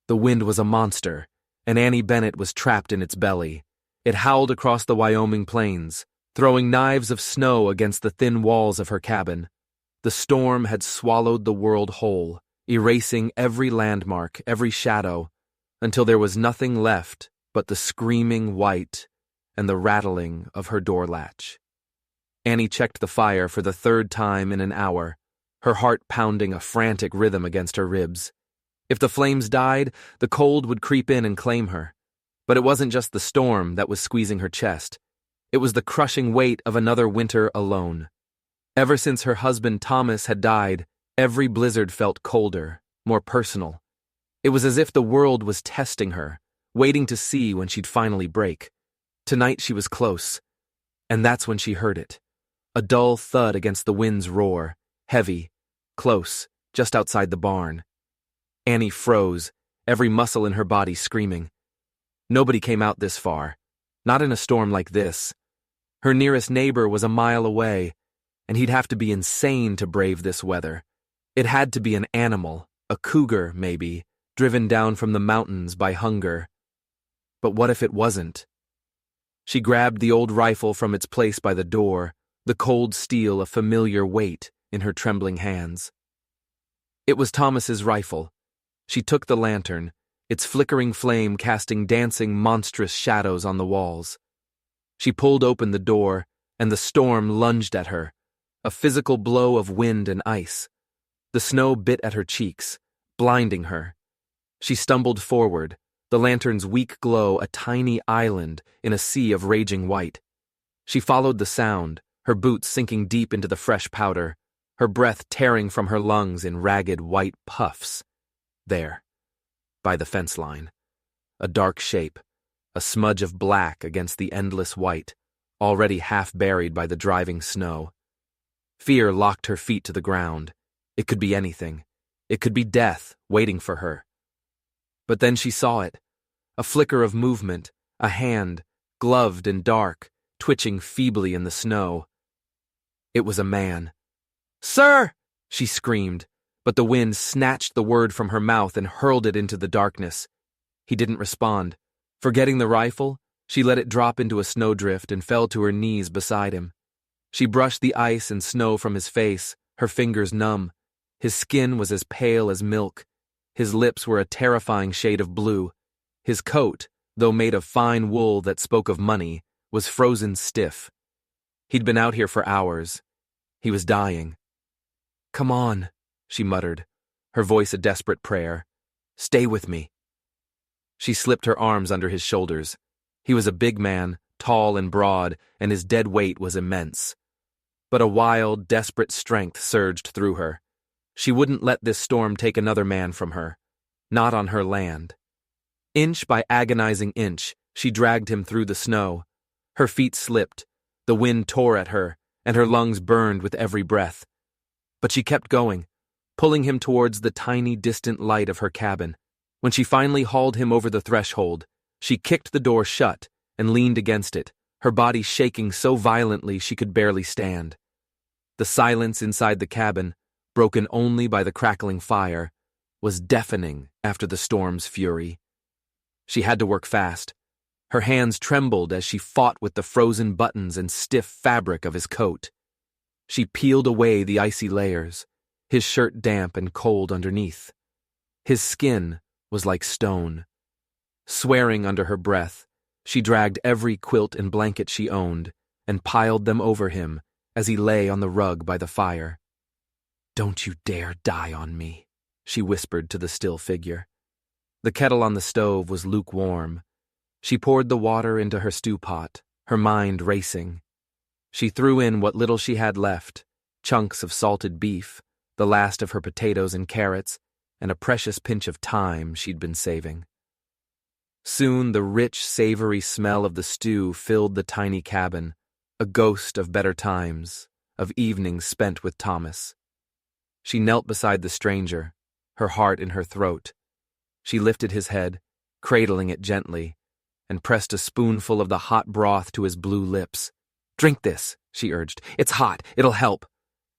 The wind was a monster, and Annie Bennett was trapped in its belly. It howled across the Wyoming plains, throwing knives of snow against the thin walls of her cabin. The storm had swallowed the world whole, erasing every landmark, every shadow, until there was nothing left but the screaming white and the rattling of her door latch. Annie checked the fire for the third time in an hour, her heart pounding a frantic rhythm against her ribs. If the flames died, the cold would creep in and claim her. But it wasn't just the storm that was squeezing her chest. It was the crushing weight of another winter alone. Ever since her husband Thomas had died, every blizzard felt colder, more personal. It was as if the world was testing her, waiting to see when she'd finally break. Tonight she was close, and that's when she heard it. A dull thud against the wind's roar, heavy, close, just outside the barn. Annie froze, every muscle in her body screaming. Nobody came out this far, not in a storm like this. Her nearest neighbor was a mile away, and he'd have to be insane to brave this weather. It had to be an animal, a cougar maybe, driven down from the mountains by hunger. But what if it wasn't? She grabbed the old rifle from its place by the door, the cold steel a familiar weight in her trembling hands. It was Thomas's rifle. She took the lantern, its flickering flame casting dancing, monstrous shadows on the walls. She pulled open the door, and the storm lunged at her, a physical blow of wind and ice. The snow bit at her cheeks, blinding her. She stumbled forward, the lantern's weak glow a tiny island in a sea of raging white. She followed the sound, her boots sinking deep into the fresh powder, her breath tearing from her lungs in ragged white puffs. There, by the fence line, a dark shape, a smudge of black against the endless white, already half buried by the driving snow. Fear locked her feet to the ground. It could be anything. It could be death waiting for her. But then she saw it, a flicker of movement, a hand, gloved and dark, twitching feebly in the snow. It was a man. "Sir!" she screamed, but the wind snatched the word from her mouth and hurled it into the darkness. He didn't respond. Forgetting the rifle, she let it drop into a snowdrift and fell to her knees beside him. She brushed the ice and snow from his face, her fingers numb. His skin was as pale as milk. His lips were a terrifying shade of blue. His coat, though made of fine wool that spoke of money, was frozen stiff. He'd been out here for hours. He was dying. "Come on," she muttered, her voice a desperate prayer. "Stay with me." She slipped her arms under his shoulders. He was a big man, tall and broad, and his dead weight was immense. But a wild, desperate strength surged through her. She wouldn't let this storm take another man from her. Not on her land. Inch by agonizing inch, she dragged him through the snow. Her feet slipped, the wind tore at her, and her lungs burned with every breath. But she kept going, pulling him towards the tiny, distant light of her cabin. When she finally hauled him over the threshold, she kicked the door shut and leaned against it, her body shaking so violently she could barely stand. The silence inside the cabin, broken only by the crackling fire, was deafening after the storm's fury. She had to work fast. Her hands trembled as she fought with the frozen buttons and stiff fabric of his coat. She peeled away the icy layers, his shirt damp and cold underneath. His skin was like stone. Swearing under her breath, she dragged every quilt and blanket she owned and piled them over him as he lay on the rug by the fire. "Don't you dare die on me," she whispered to the still figure. The kettle on the stove was lukewarm. She poured the water into her stew pot, her mind racing. She threw in what little she had left, chunks of salted beef, the last of her potatoes and carrots, and a precious pinch of thyme she'd been saving. Soon the rich, savory smell of the stew filled the tiny cabin, a ghost of better times, of evenings spent with Thomas. She knelt beside the stranger, her heart in her throat. She lifted his head, cradling it gently, and pressed a spoonful of the hot broth to his blue lips. "Drink this," she urged. "It's hot. It'll help."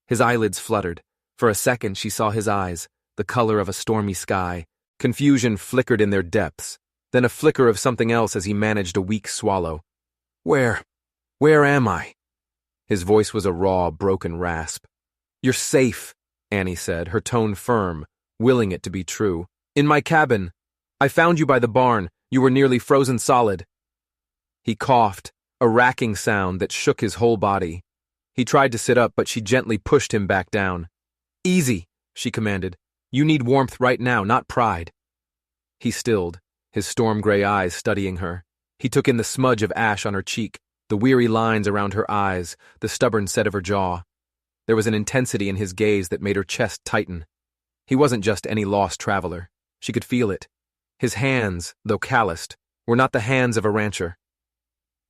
His eyelids fluttered. For a second she saw his eyes, the color of a stormy sky, Confusion flickered in their depths, then a flicker of something else as he managed a weak swallow. Where am I? His voice was a raw, broken rasp. You're safe, Annie said, her tone firm, willing it to be true. In my cabin. I found you by the barn. You were nearly frozen solid. He coughed, a racking sound that shook his whole body. He tried to sit up, but she gently pushed him back down. Easy, she commanded. You need warmth right now, not pride. He stilled, his storm-gray eyes studying her. He took in the smudge of ash on her cheek, the weary lines around her eyes, the stubborn set of her jaw. There was an intensity in his gaze that made her chest tighten. He wasn't just any lost traveler. She could feel it. His hands, though calloused, were not the hands of a rancher.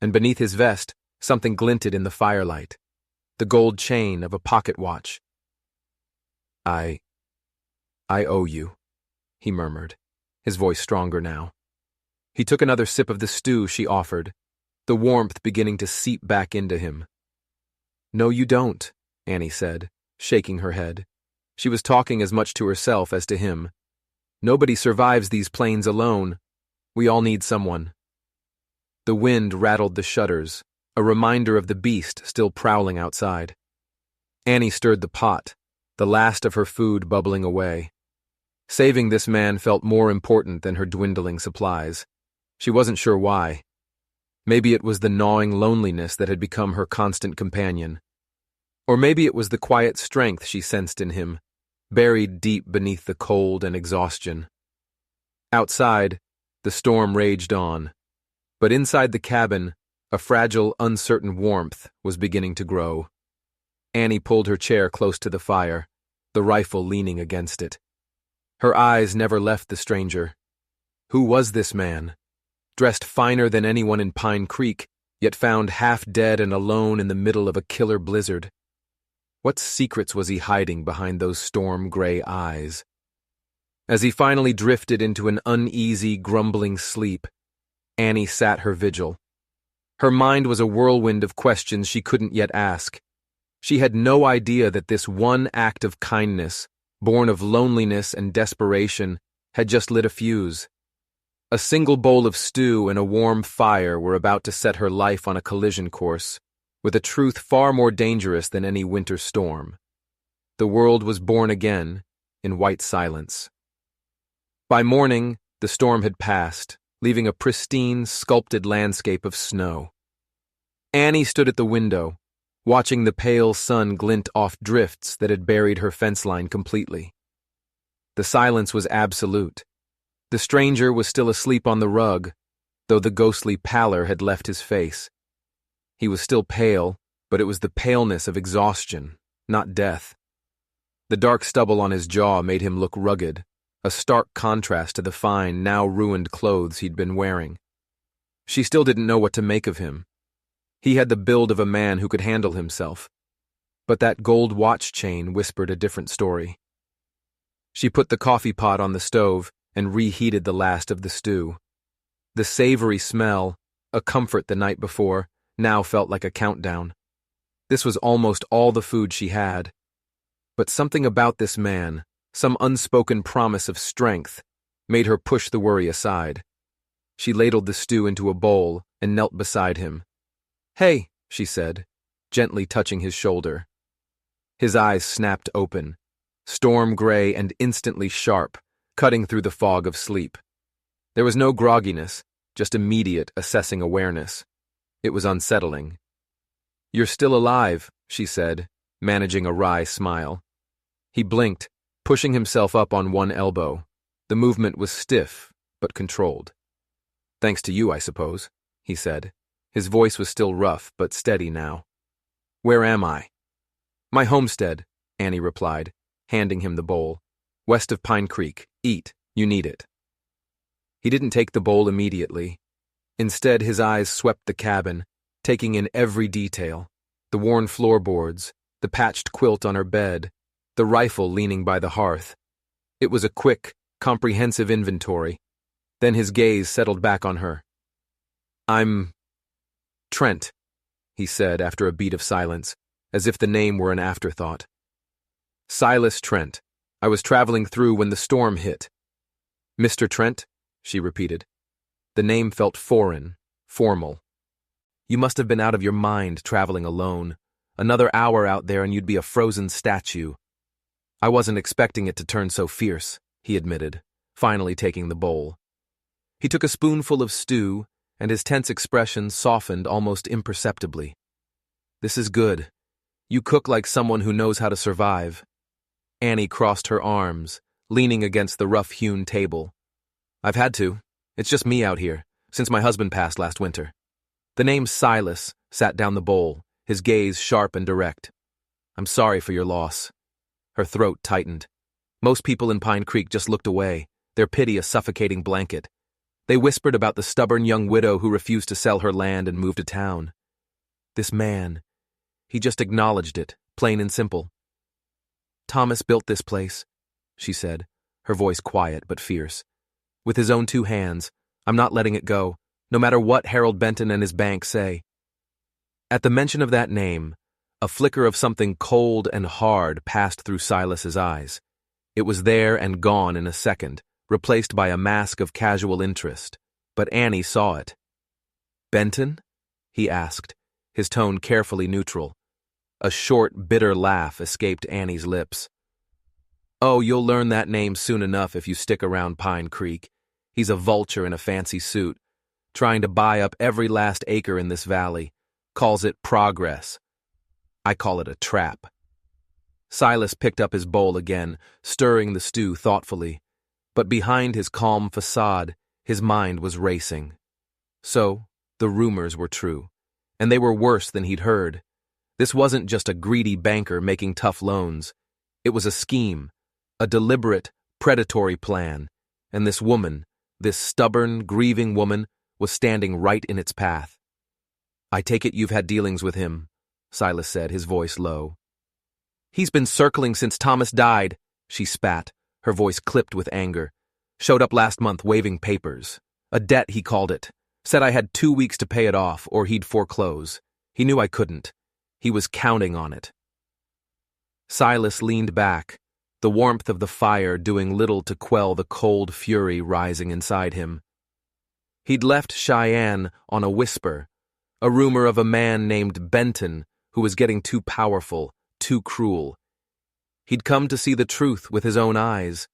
And beneath his vest, something glinted in the firelight. The gold chain of a pocket watch. I owe you, he murmured, his voice stronger now. He took another sip of the stew she offered, the warmth beginning to seep back into him. No, you don't, Annie said, shaking her head. She was talking as much to herself as to him. Nobody survives these plains alone. We all need someone. The wind rattled the shutters, a reminder of the beast still prowling outside. Annie stirred the pot, the last of her food bubbling away. Saving this man felt more important than her dwindling supplies. She wasn't sure why. Maybe it was the gnawing loneliness that had become her constant companion. Or maybe it was the quiet strength she sensed in him, buried deep beneath the cold and exhaustion. Outside, the storm raged on, but inside the cabin, a fragile, uncertain warmth was beginning to grow. Annie pulled her chair close to the fire, the rifle leaning against it. Her eyes never left the stranger. Who was this man? Dressed finer than anyone in Pine Creek, yet found half dead and alone in the middle of a killer blizzard. What secrets was he hiding behind those storm-gray eyes? As he finally drifted into an uneasy, grumbling sleep, Annie sat her vigil. Her mind was a whirlwind of questions she couldn't yet ask. She had no idea that this one act of kindness, born of loneliness and desperation, had just lit a fuse. A single bowl of stew and a warm fire were about to set her life on a collision course, with a truth far more dangerous than any winter storm. The world was born again, in white silence. By morning, the storm had passed, leaving a pristine, sculpted landscape of snow. Annie stood at the window, watching the pale sun glint off drifts that had buried her fence line completely. The silence was absolute. The stranger was still asleep on the rug, though the ghostly pallor had left his face. He was still pale, but it was the paleness of exhaustion, not death. The dark stubble on his jaw made him look rugged, a stark contrast to the fine, now ruined clothes he'd been wearing. She still didn't know what to make of him. He had the build of a man who could handle himself, but that gold watch chain whispered a different story. She put the coffee pot on the stove and reheated the last of the stew. The savory smell, a comfort the night before, now felt like a countdown. This was almost all the food she had. But something about this man, some unspoken promise of strength, made her push the worry aside. She ladled the stew into a bowl and knelt beside him. "Hey," she said, gently touching his shoulder. His eyes snapped open, storm-gray and instantly sharp, cutting through the fog of sleep. There was no grogginess, just immediate, assessing awareness. It was unsettling. "You're still alive," she said, managing a wry smile. He blinked, pushing himself up on one elbow. The movement was stiff, but controlled. "Thanks to you, I suppose," he said. His voice was still rough, but steady now. "Where am I?" "My homestead," Annie replied, handing him the bowl. "West of Pine Creek. Eat. You need it." He didn't take the bowl immediately. Instead, his eyes swept the cabin, taking in every detail: the worn floorboards, the patched quilt on her bed, the rifle leaning by the hearth. It was a quick, comprehensive inventory. Then his gaze settled back on her. "I'm Trent," he said after a beat of silence, as if the name were an afterthought. "Silas Trent. I was traveling through when the storm hit." Mr. Trent? She repeated. The name felt foreign, formal. You must have been out of your mind traveling alone. Another hour out there and you'd be a frozen statue. I wasn't expecting it to turn so fierce, he admitted, finally taking the bowl. He took a spoonful of stew, and his tense expression softened almost imperceptibly. This is good. You cook like someone who knows how to survive. Annie crossed her arms, leaning against the rough-hewn table. I've had to. It's just me out here, since my husband passed last winter. The name Silas sat down the bowl, his gaze sharp and direct. I'm sorry for your loss. Her throat tightened. Most people in Pine Creek just looked away, their pity a suffocating blanket. They whispered about the stubborn young widow who refused to sell her land and move to town. This man, he just acknowledged it, plain and simple. Thomas built this place, she said, her voice quiet but fierce. With his own 2 hands, I'm not letting it go, no matter what Harold Benton and his bank say. At the mention of that name, a flicker of something cold and hard passed through Silas's eyes. It was there and gone in a second, replaced by a mask of casual interest, but Annie saw it. Benton? He asked, his tone carefully neutral. A short, bitter laugh escaped Annie's lips. Oh, you'll learn that name soon enough if you stick around Pine Creek. He's a vulture in a fancy suit, trying to buy up every last acre in this valley, calls it progress. I call it a trap. Silas picked up his bowl again, stirring the stew thoughtfully, but behind his calm facade, his mind was racing. So, the rumors were true, and they were worse than he'd heard. This wasn't just a greedy banker making tough loans. It was a scheme, a deliberate, predatory plan, and this woman, this stubborn, grieving woman, was standing right in its path. I take it you've had dealings with him, Silas said, his voice low. He's been circling since Thomas died, she spat, her voice clipped with anger. Showed up last month waving papers. A debt, he called it. Said I had 2 weeks to pay it off, or he'd foreclose. He knew I couldn't. He was counting on it. Silas leaned back, the warmth of the fire doing little to quell the cold fury rising inside him. He'd left Cheyenne on a whisper, a rumor of a man named Benton who was getting too powerful, too cruel. He'd come to see the truth with his own eyes,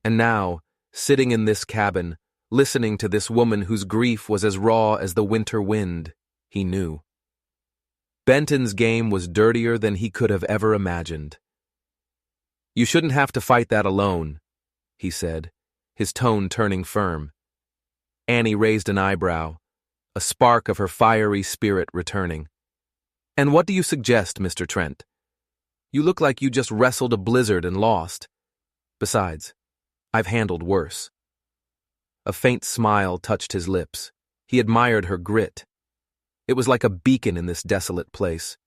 and now, sitting in this cabin, listening to this woman whose grief was as raw as the winter wind, he knew. Benton's game was dirtier than he could have ever imagined. You shouldn't have to fight that alone, he said, his tone turning firm. Annie raised an eyebrow, a spark of her fiery spirit returning. And what do you suggest, Mr. Trent? You look like you just wrestled a blizzard and lost. Besides, I've handled worse. A faint smile touched his lips. He admired her grit. It was like a beacon in this desolate place.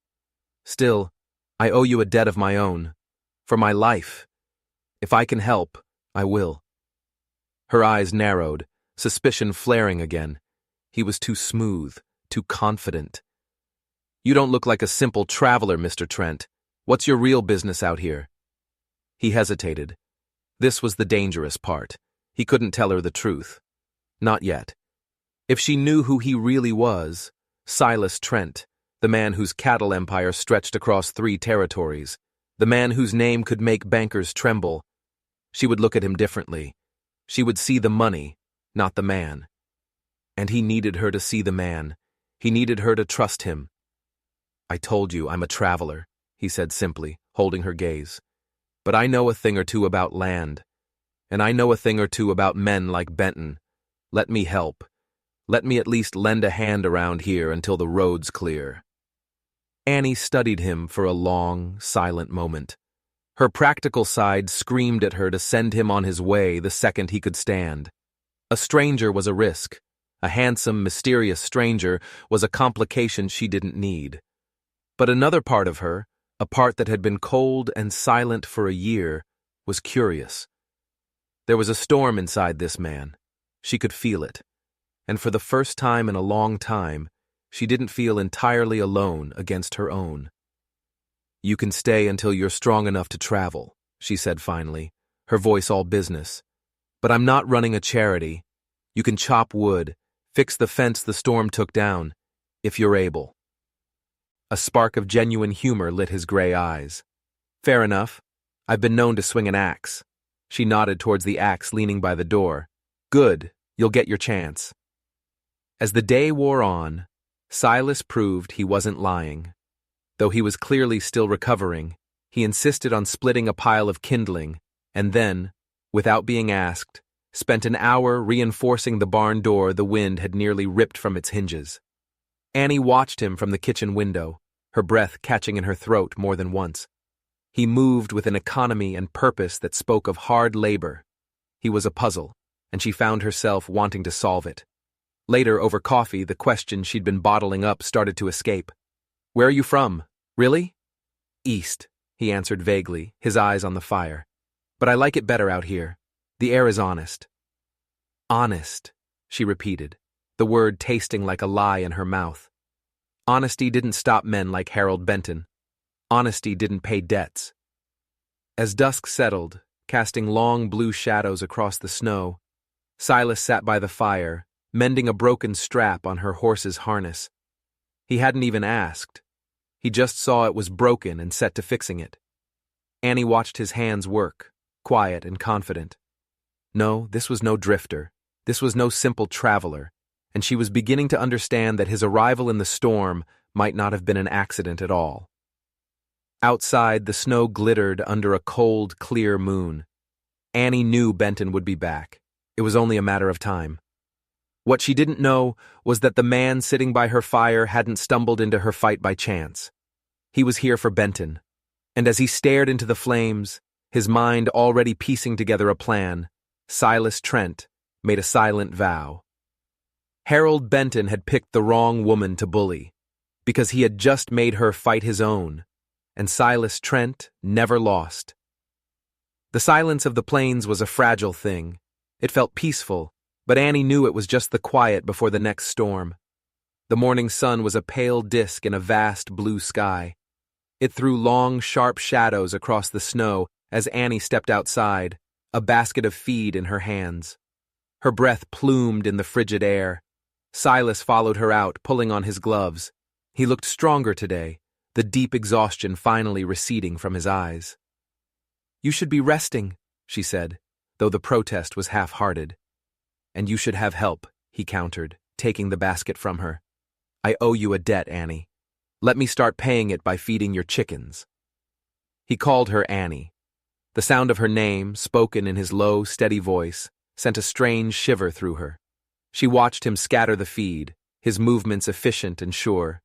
Still, I owe you a debt of my own. For my life. If I can help, I will. Her eyes narrowed, suspicion flaring again. He was too smooth, too confident. You don't look like a simple traveler, Mr. Trent. What's your real business out here? He hesitated. This was the dangerous part. He couldn't tell her the truth. Not yet. If she knew who he really was, Silas Trent, the man whose cattle empire stretched across 3 territories, the man whose name could make bankers tremble, she would look at him differently. She would see the money, not the man. And he needed her to see the man. He needed her to trust him. I told you I'm a traveler, he said simply, holding her gaze. But I know a thing or two about land. And I know a thing or two about men like Benton. Let me help. Let me at least lend a hand around here until the road's clear. Annie studied him for a long, silent moment. Her practical side screamed at her to send him on his way the second he could stand. A stranger was a risk. A handsome, mysterious stranger was a complication she didn't need. But another part of her, a part that had been cold and silent for a year, was curious. There was a storm inside this man. She could feel it. And for the first time in a long time, she didn't feel entirely alone against her own. You can stay until you're strong enough to travel, she said finally, her voice all business. But I'm not running a charity. You can chop wood, fix the fence the storm took down, if you're able. A spark of genuine humor lit his gray eyes. Fair enough. I've been known to swing an axe. She nodded towards the axe leaning by the door. Good, you'll get your chance. As the day wore on, Silas proved he wasn't lying. Though he was clearly still recovering, he insisted on splitting a pile of kindling, and then, without being asked, spent an hour reinforcing the barn door the wind had nearly ripped from its hinges. Annie watched him from the kitchen window, her breath catching in her throat more than once. He moved with an economy and purpose that spoke of hard labor. He was a puzzle, and she found herself wanting to solve it. Later, over coffee, the question she'd been bottling up started to escape. Where are you from? Really? East, he answered vaguely, his eyes on the fire. But I like it better out here. The air is honest. Honest, she repeated, the word tasting like a lie in her mouth. Honesty didn't stop men like Harold Benton. Honesty didn't pay debts. As dusk settled, casting long blue shadows across the snow, Silas sat by the fire, mending a broken strap on her horse's harness. He hadn't even asked. He just saw it was broken and set to fixing it. Annie watched his hands work, quiet and confident. No, this was no drifter. This was no simple traveler, and she was beginning to understand that his arrival in the storm might not have been an accident at all. Outside, the snow glittered under a cold, clear moon. Annie knew Benton would be back. It was only a matter of time. What she didn't know was that the man sitting by her fire hadn't stumbled into her fight by chance. He was here for Benton, and as he stared into the flames, his mind already piecing together a plan, Silas Trent made a silent vow. Harold Benton had picked the wrong woman to bully, because he had just made her fight his own, and Silas Trent never lost. The silence of the plains was a fragile thing. It felt peaceful, but Annie knew it was just the quiet before the next storm. The morning sun was a pale disk in a vast blue sky. It threw long, sharp shadows across the snow as Annie stepped outside, a basket of feed in her hands. Her breath plumed in the frigid air. Silas followed her out, pulling on his gloves. He looked stronger today, the deep exhaustion finally receding from his eyes. You should be resting, she said, though the protest was half-hearted. And you should have help, he countered, taking the basket from her. I owe you a debt, Annie. Let me start paying it by feeding your chickens. He called her Annie. The sound of her name, spoken in his low, steady voice, sent a strange shiver through her. She watched him scatter the feed, his movements efficient and sure.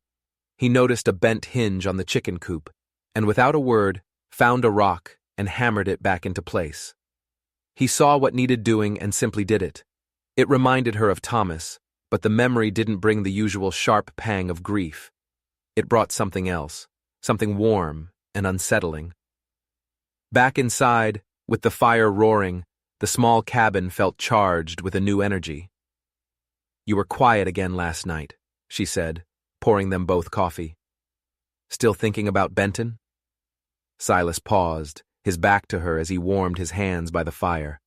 He noticed a bent hinge on the chicken coop, and without a word, found a rock and hammered it back into place. He saw what needed doing and simply did it. It reminded her of Thomas, but the memory didn't bring the usual sharp pang of grief. It brought something else, something warm and unsettling. Back inside, with the fire roaring, the small cabin felt charged with a new energy. You were quiet again last night, she said, pouring them both coffee. Still thinking about Benton? Silas paused, his back to her as he warmed his hands by the fire.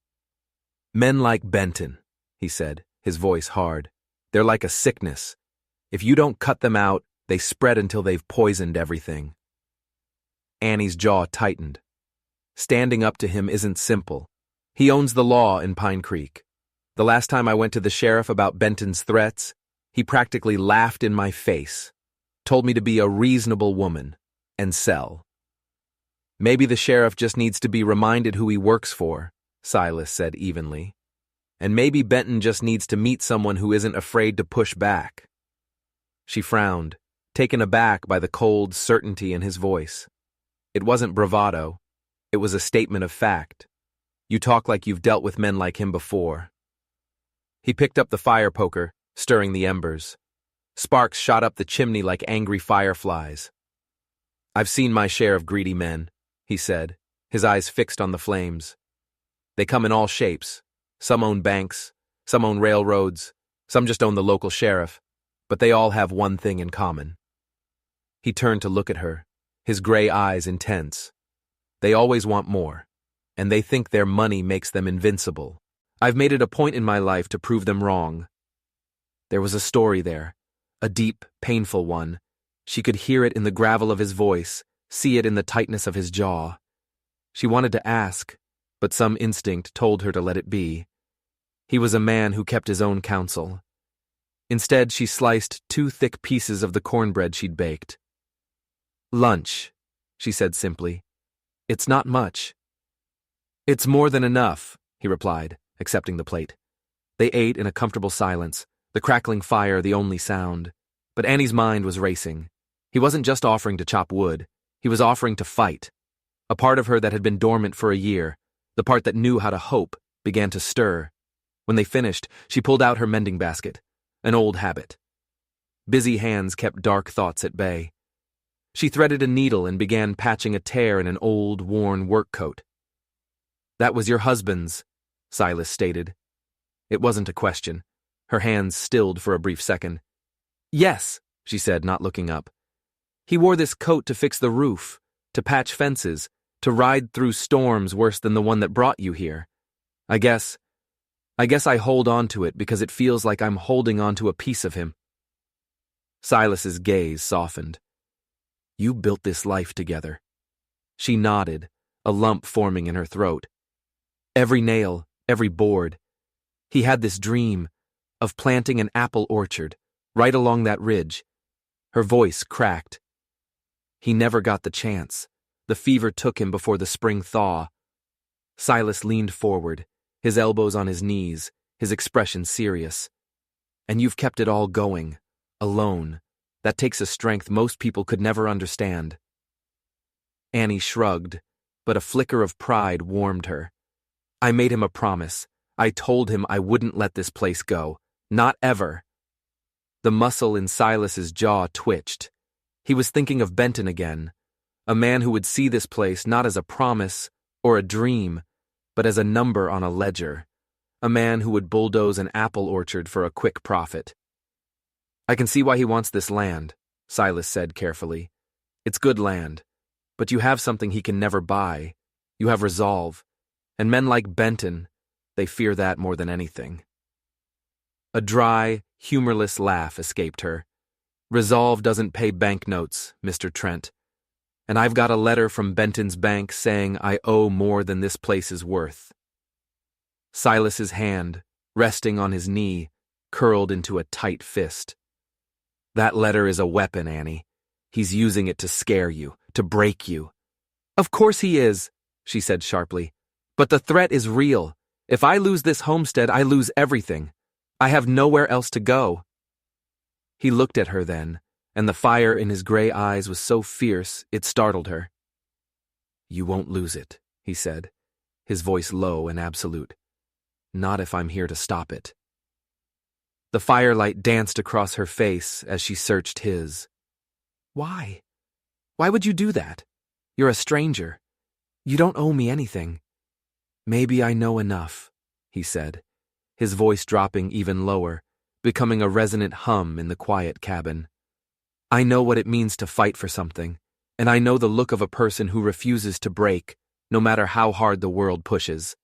Men like Benton, he said, his voice hard. They're like a sickness. If you don't cut them out, they spread until they've poisoned everything. Annie's jaw tightened. Standing up to him isn't simple. He owns the law in Pine Creek. The last time I went to the sheriff about Benton's threats, he practically laughed in my face, told me to be a reasonable woman, and sell. Maybe the sheriff just needs to be reminded who he works for, Silas said evenly. And maybe Benton just needs to meet someone who isn't afraid to push back. She frowned, taken aback by the cold certainty in his voice. It wasn't bravado. It was a statement of fact. You talk like you've dealt with men like him before. He picked up the fire poker, stirring the embers. Sparks shot up the chimney like angry fireflies. I've seen my share of greedy men, he said, his eyes fixed on the flames. They come in all shapes. Some own banks, some own railroads, some just own the local sheriff, but they all have one thing in common. He turned to look at her, his gray eyes intense. They always want more, and they think their money makes them invincible, I've made it a point in my life to prove them wrong. There was a story there, a deep, painful one. She could hear it in the gravel of his voice, see it in the tightness of his jaw. She wanted to ask, but some instinct told her to let it be. He was a man who kept his own counsel. Instead, she sliced 2 thick pieces of the cornbread she'd baked. "Lunch," she said simply. "It's not much." "It's more than enough," he replied, accepting the plate. They ate in a comfortable silence, the crackling fire the only sound. But Annie's mind was racing. He wasn't just offering to chop wood, he was offering to fight. A part of her that had been dormant for a year, the part that knew how to hope, began to stir. When they finished, she pulled out her mending basket, an old habit. Busy hands kept dark thoughts at bay. She threaded a needle and began patching a tear in an old, worn work coat. "That was your husband's," Silas stated. It wasn't a question. Her hands stilled for a brief second. "Yes," she said, not looking up. "He wore this coat to fix the roof, to patch fences, to ride through storms worse than the one that brought you here. I guess I hold on to it because it feels like I'm holding on to a piece of him." Silas's gaze softened. "You built this life together." She nodded, a lump forming in her throat. Every nail, every board. He had this dream of planting an apple orchard right along that ridge. Her voice cracked. He never got the chance. The fever took him before the spring thaw. Silas leaned forward, his elbows on his knees, his expression serious. "And you've kept it all going, alone. That takes a strength most people could never understand." Annie shrugged, but a flicker of pride warmed her. "I made him a promise. I told him I wouldn't let this place go. Not ever." The muscle in Silas's jaw twitched. He was thinking of Benton again, a man who would see this place not as a promise or a dream, but as a number on a ledger, a man who would bulldoze an apple orchard for a quick profit. "I can see why he wants this land," Silas said carefully. "It's good land, but you have something he can never buy. You have resolve, and men like Benton, they fear that more than anything." A dry, humorless laugh escaped her. "Resolve doesn't pay banknotes, Mr. Trent. And I've got a letter from Benton's bank saying I owe more than this place is worth." Silas's hand, resting on his knee, curled into a tight fist. "That letter is a weapon, Annie. He's using it to scare you, to break you." "Of course he is," she said sharply. "But the threat is real. If I lose this homestead, I lose everything. I have nowhere else to go." He looked at her then, and the fire in his gray eyes was so fierce it startled her. "You won't lose it," he said, his voice low and absolute. "Not if I'm here to stop it." The firelight danced across her face as she searched his. "Why? Why would you do that? You're a stranger. You don't owe me anything." "Maybe I know enough," he said, his voice dropping even lower, becoming a resonant hum in the quiet cabin. "I know what it means to fight for something, and I know the look of a person who refuses to break, no matter how hard the world pushes."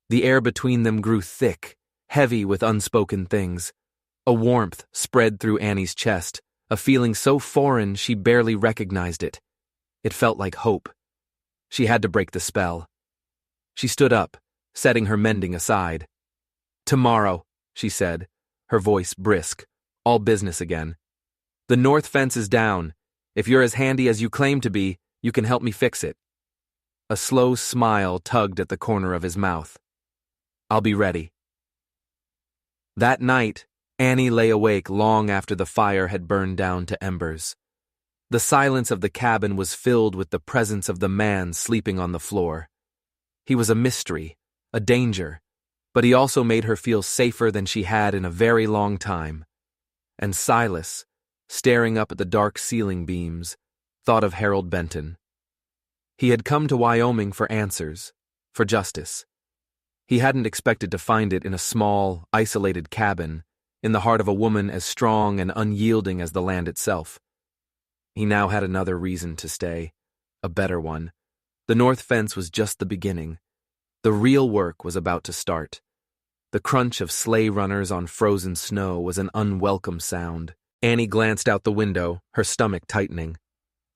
The air between them grew thick, heavy with unspoken things. A warmth spread through Annie's chest, a feeling so foreign she barely recognized it. It felt like hope. She had to break the spell. She stood up, setting her mending aside. "Tomorrow," she said, her voice brisk, all business again. "The north fence is down. If you're as handy as you claim to be, you can help me fix it." A slow smile tugged at the corner of his mouth. "I'll be ready." That night, Annie lay awake long after the fire had burned down to embers. The silence of the cabin was filled with the presence of the man sleeping on the floor. He was a mystery, a danger, but he also made her feel safer than she had in a very long time. And Silas, staring up at the dark ceiling beams, thought of Harold Benton. He had come to Wyoming for answers, for justice. He hadn't expected to find it in a small, isolated cabin, in the heart of a woman as strong and unyielding as the land itself. He now had another reason to stay, a better one. The north fence was just the beginning. The real work was about to start. The crunch of sleigh runners on frozen snow was an unwelcome sound. Annie glanced out the window, her stomach tightening.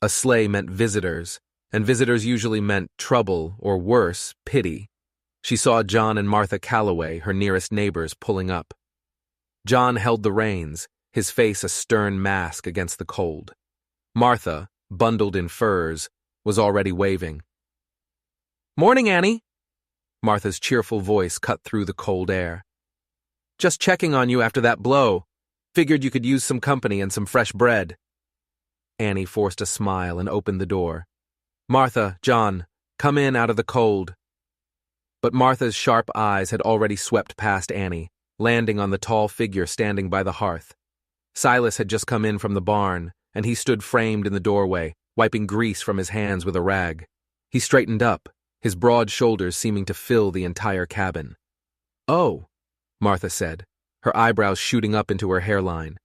A sleigh meant visitors, and visitors usually meant trouble, or worse, pity. She saw John and Martha Calloway, her nearest neighbors, pulling up. John held the reins, his face a stern mask against the cold. Martha, bundled in furs, was already waving. "Morning, Annie!" Martha's cheerful voice cut through the cold air. "Just checking on you after that blow. Figured you could use some company and some fresh bread." Annie forced a smile and opened the door. "Martha, John, come in out of the cold." But Martha's sharp eyes had already swept past Annie, landing on the tall figure standing by the hearth. Silas had just come in from the barn, and he stood framed in the doorway, wiping grease from his hands with a rag. He straightened up, his broad shoulders seeming to fill the entire cabin. "Oh," Martha said, her eyebrows shooting up into her hairline.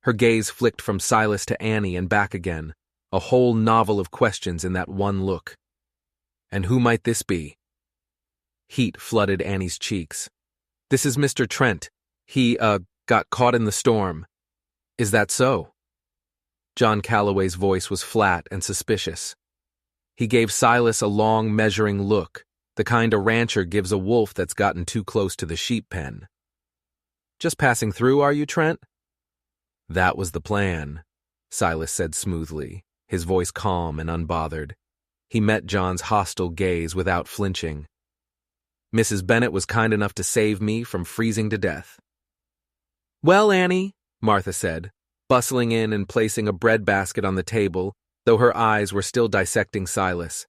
Her gaze flicked from Silas to Annie and back again, a whole novel of questions in that one look. "And who might this be?" Heat flooded Annie's cheeks. "This is Mr. Trent. He, got caught in the storm." "Is that so?" John Calloway's voice was flat and suspicious. He gave Silas a long, measuring look, the kind a rancher gives a wolf that's gotten too close to the sheep pen. "Just passing through, are you, Trent?" "That was the plan," Silas said smoothly, his voice calm and unbothered. He met John's hostile gaze without flinching. "Mrs. Bennett was kind enough to save me from freezing to death." "Well, Annie," Martha said, bustling in and placing a breadbasket on the table, though her eyes were still dissecting Silas.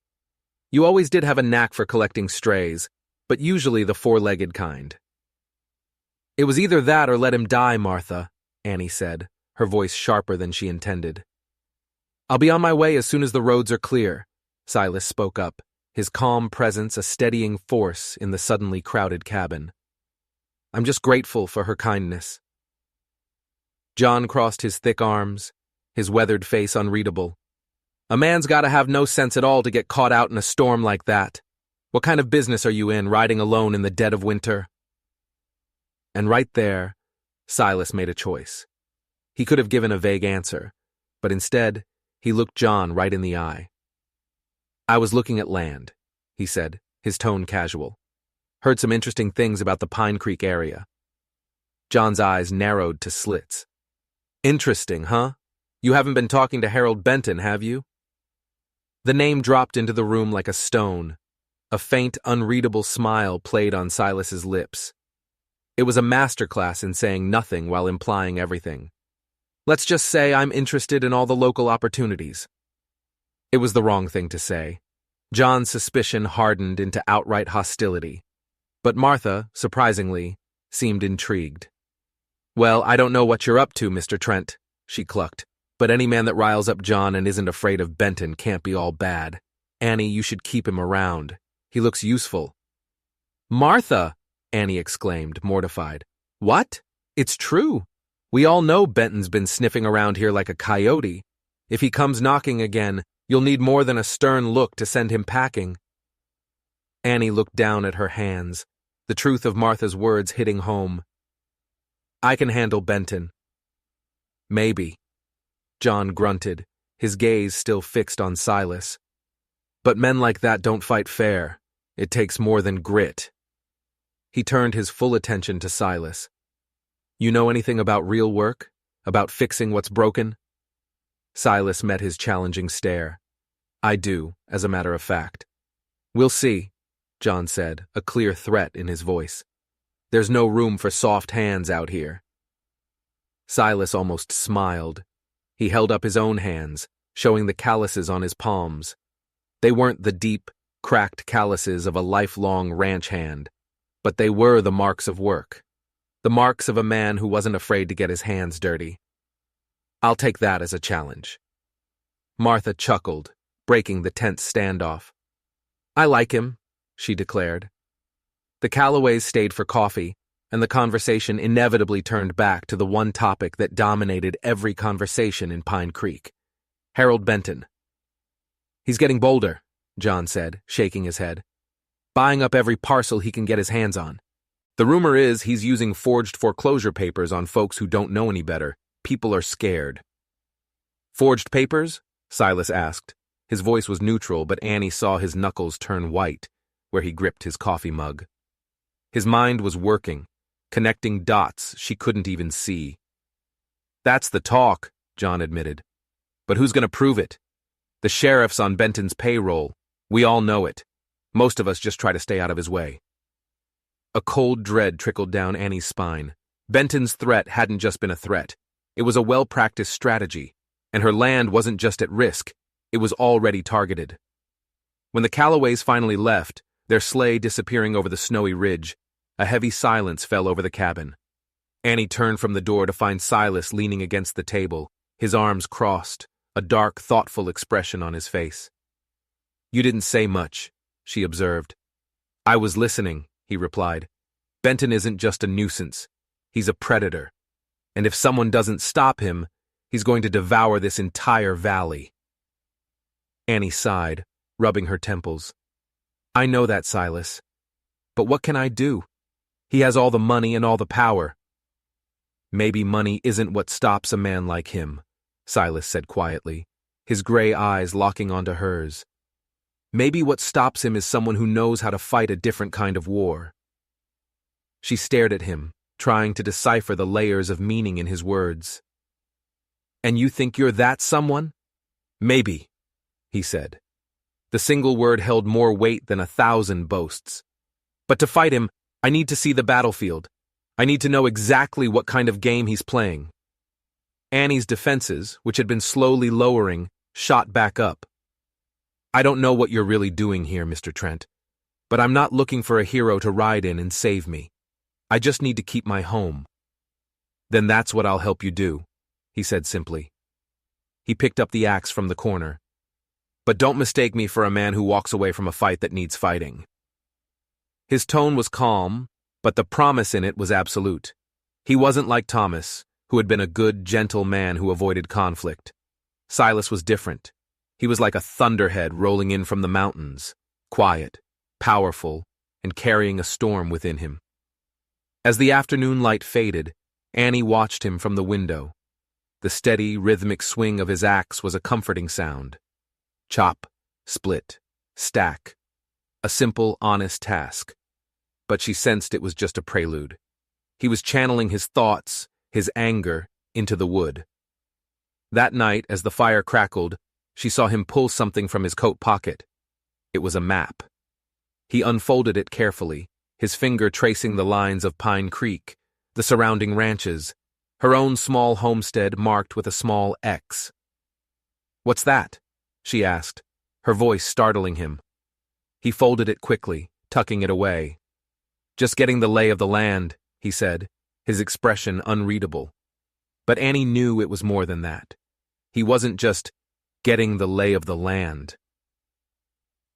"You always did have a knack for collecting strays, but usually the four-legged kind." "It was either that or let him die, Martha," Annie said, her voice sharper than she intended. "I'll be on my way as soon as the roads are clear," Silas spoke up, his calm presence a steadying force in the suddenly crowded cabin. "I'm just grateful for her kindness." John crossed his thick arms, his weathered face unreadable. "A man's got to have no sense at all to get caught out in a storm like that. What kind of business are you in, riding alone in the dead of winter?" And right there, Silas made a choice. He could have given a vague answer, but instead, he looked John right in the eye. "I was looking at land," he said, his tone casual. "Heard some interesting things about the Pine Creek area." John's eyes narrowed to slits. "Interesting, huh? You haven't been talking to Harold Benton, have you?" The name dropped into the room like a stone. A faint, unreadable smile played on Silas's lips. It was a masterclass in saying nothing while implying everything. "Let's just say I'm interested in all the local opportunities." It was the wrong thing to say. John's suspicion hardened into outright hostility. But Martha, surprisingly, seemed intrigued. "Well, I don't know what you're up to, Mr. Trent," she clucked, "but any man that riles up John and isn't afraid of Benton can't be all bad. Annie, you should keep him around. He looks useful." "Martha!" Annie exclaimed, mortified. "What? It's true. We all know Benton's been sniffing around here like a coyote. If he comes knocking again, you'll need more than a stern look to send him packing." Annie looked down at her hands, the truth of Martha's words hitting home. "I can handle Benton." "Maybe," John grunted, his gaze still fixed on Silas. "But men like that don't fight fair. It takes more than grit." He turned his full attention to Silas. "You know anything about real work? About fixing what's broken?" Silas met his challenging stare. "I do, as a matter of fact." "We'll see," John said, a clear threat in his voice. "There's no room for soft hands out here." Silas almost smiled. He held up his own hands, showing the calluses on his palms. They weren't the deep, cracked calluses of a lifelong ranch hand, but they were the marks of work. The marks of a man who wasn't afraid to get his hands dirty. "I'll take that as a challenge." Martha chuckled, breaking the tense standoff. "I like him," she declared. The Callaways stayed for coffee, and the conversation inevitably turned back to the one topic that dominated every conversation in Pine Creek: Harold Benton. "He's getting bolder," John said, shaking his head. "Buying up every parcel he can get his hands on. The rumor is he's using forged foreclosure papers on folks who don't know any better. People are scared. Forged papers? Silas asked. His voice was neutral, but Annie saw his knuckles turn white where he gripped his coffee mug. His mind was working, connecting dots she couldn't even see. That's the talk, John admitted. But who's going to prove it? The sheriff's on Benton's payroll. We all know it. Most of us just try to stay out of his way. A cold dread trickled down Annie's spine. Benton's threat hadn't just been a threat. It was a well-practiced strategy, and her land wasn't just at risk. It was already targeted. When the Callaways finally left, their sleigh disappearing over the snowy ridge, a heavy silence fell over the cabin. Annie turned from the door to find Silas leaning against the table, his arms crossed, a dark, thoughtful expression on his face. You didn't say much, she observed. I was listening, he replied. Benton isn't just a nuisance. He's a predator. And if someone doesn't stop him, he's going to devour this entire valley. Annie sighed, rubbing her temples. I know that, Silas. But what can I do? He has all the money and all the power. Maybe money isn't what stops a man like him, Silas said quietly, his gray eyes locking onto hers. Maybe what stops him is someone who knows how to fight a different kind of war. She stared at him, trying to decipher the layers of meaning in his words. And you think you're that someone? Maybe, he said. The single word held more weight than 1,000 boasts. But to fight him, I need to see the battlefield. I need to know exactly what kind of game he's playing. Annie's defenses, which had been slowly lowering, shot back up. I don't know what you're really doing here, Mr. Trent, but I'm not looking for a hero to ride in and save me. I just need to keep my home. Then that's what I'll help you do, he said simply. He picked up the axe from the corner. But don't mistake me for a man who walks away from a fight that needs fighting. His tone was calm, but the promise in it was absolute. He wasn't like Thomas, who had been a good, gentle man who avoided conflict. Silas was different. He was like a thunderhead rolling in from the mountains, quiet, powerful, and carrying a storm within him. As the afternoon light faded, Annie watched him from the window. The steady, rhythmic swing of his axe was a comforting sound. Chop, split, stack. A simple, honest task. But she sensed it was just a prelude. He was channeling his thoughts, his anger, into the wood. That night, as the fire crackled, she saw him pull something from his coat pocket. It was a map. He unfolded it carefully, his finger tracing the lines of Pine Creek, the surrounding ranches, her own small homestead marked with a small X. What's that? She asked, her voice startling him. He folded it quickly, tucking it away. Just getting the lay of the land, he said, his expression unreadable. But Annie knew it was more than that. He wasn't just getting the lay of the land.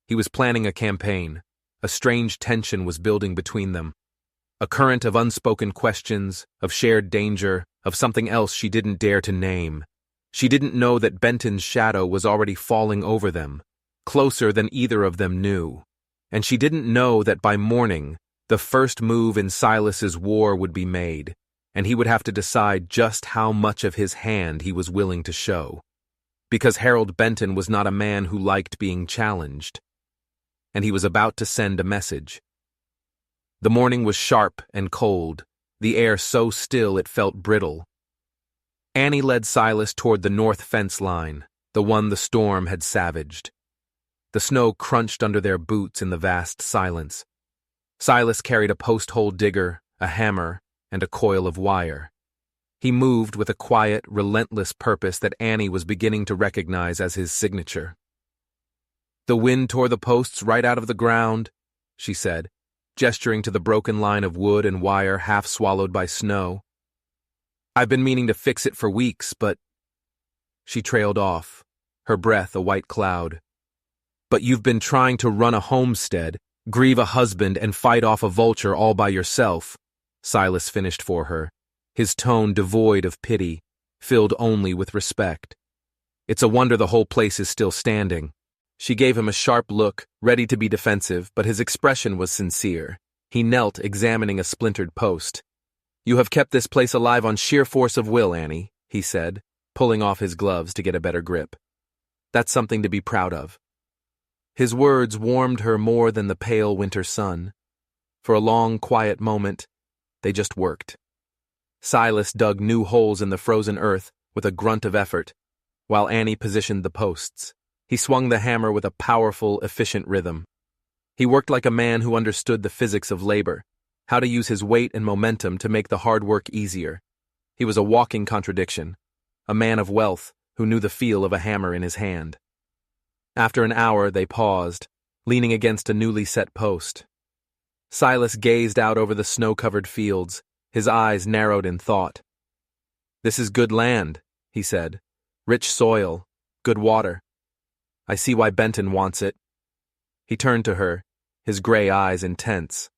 He was planning a campaign. A strange tension was building between them. A current of unspoken questions, of shared danger, of something else she didn't dare to name. She didn't know that Benton's shadow was already falling over them, closer than either of them knew. And she didn't know that by morning, the first move in Silas's war would be made, and he would have to decide just how much of his hand he was willing to show. Because Harold Benton was not a man who liked being challenged. And he was about to send a message. The morning was sharp and cold, the air so still it felt brittle. Annie led Silas toward the north fence line, the one the storm had savaged. The snow crunched under their boots in the vast silence. Silas carried a post-hole digger, a hammer, and a coil of wire. He moved with a quiet, relentless purpose that Annie was beginning to recognize as his signature. The wind tore the posts right out of the ground, she said, gesturing to the broken line of wood and wire half swallowed by snow. I've been meaning to fix it for weeks, but... She trailed off, her breath a white cloud. But you've been trying to run a homestead, grieve a husband, and fight off a vulture all by yourself, Silas finished for her, his tone devoid of pity, filled only with respect. It's a wonder the whole place is still standing. She gave him a sharp look, ready to be defensive, but his expression was sincere. He knelt, examining a splintered post. "You have kept this place alive on sheer force of will, Annie," he said, pulling off his gloves to get a better grip. "That's something to be proud of." His words warmed her more than the pale winter sun. For a long, quiet moment, they just worked. Silas dug new holes in the frozen earth with a grunt of effort, while Annie positioned the posts. He swung the hammer with a powerful, efficient rhythm. He worked like a man who understood the physics of labor, how to use his weight and momentum to make the hard work easier. He was a walking contradiction, a man of wealth who knew the feel of a hammer in his hand. After an hour, they paused, leaning against a newly set post. Silas gazed out over the snow-covered fields, his eyes narrowed in thought. "This is good land," he said. "Rich soil, good water. I see why Benton wants it." He turned to her, his gray eyes intense.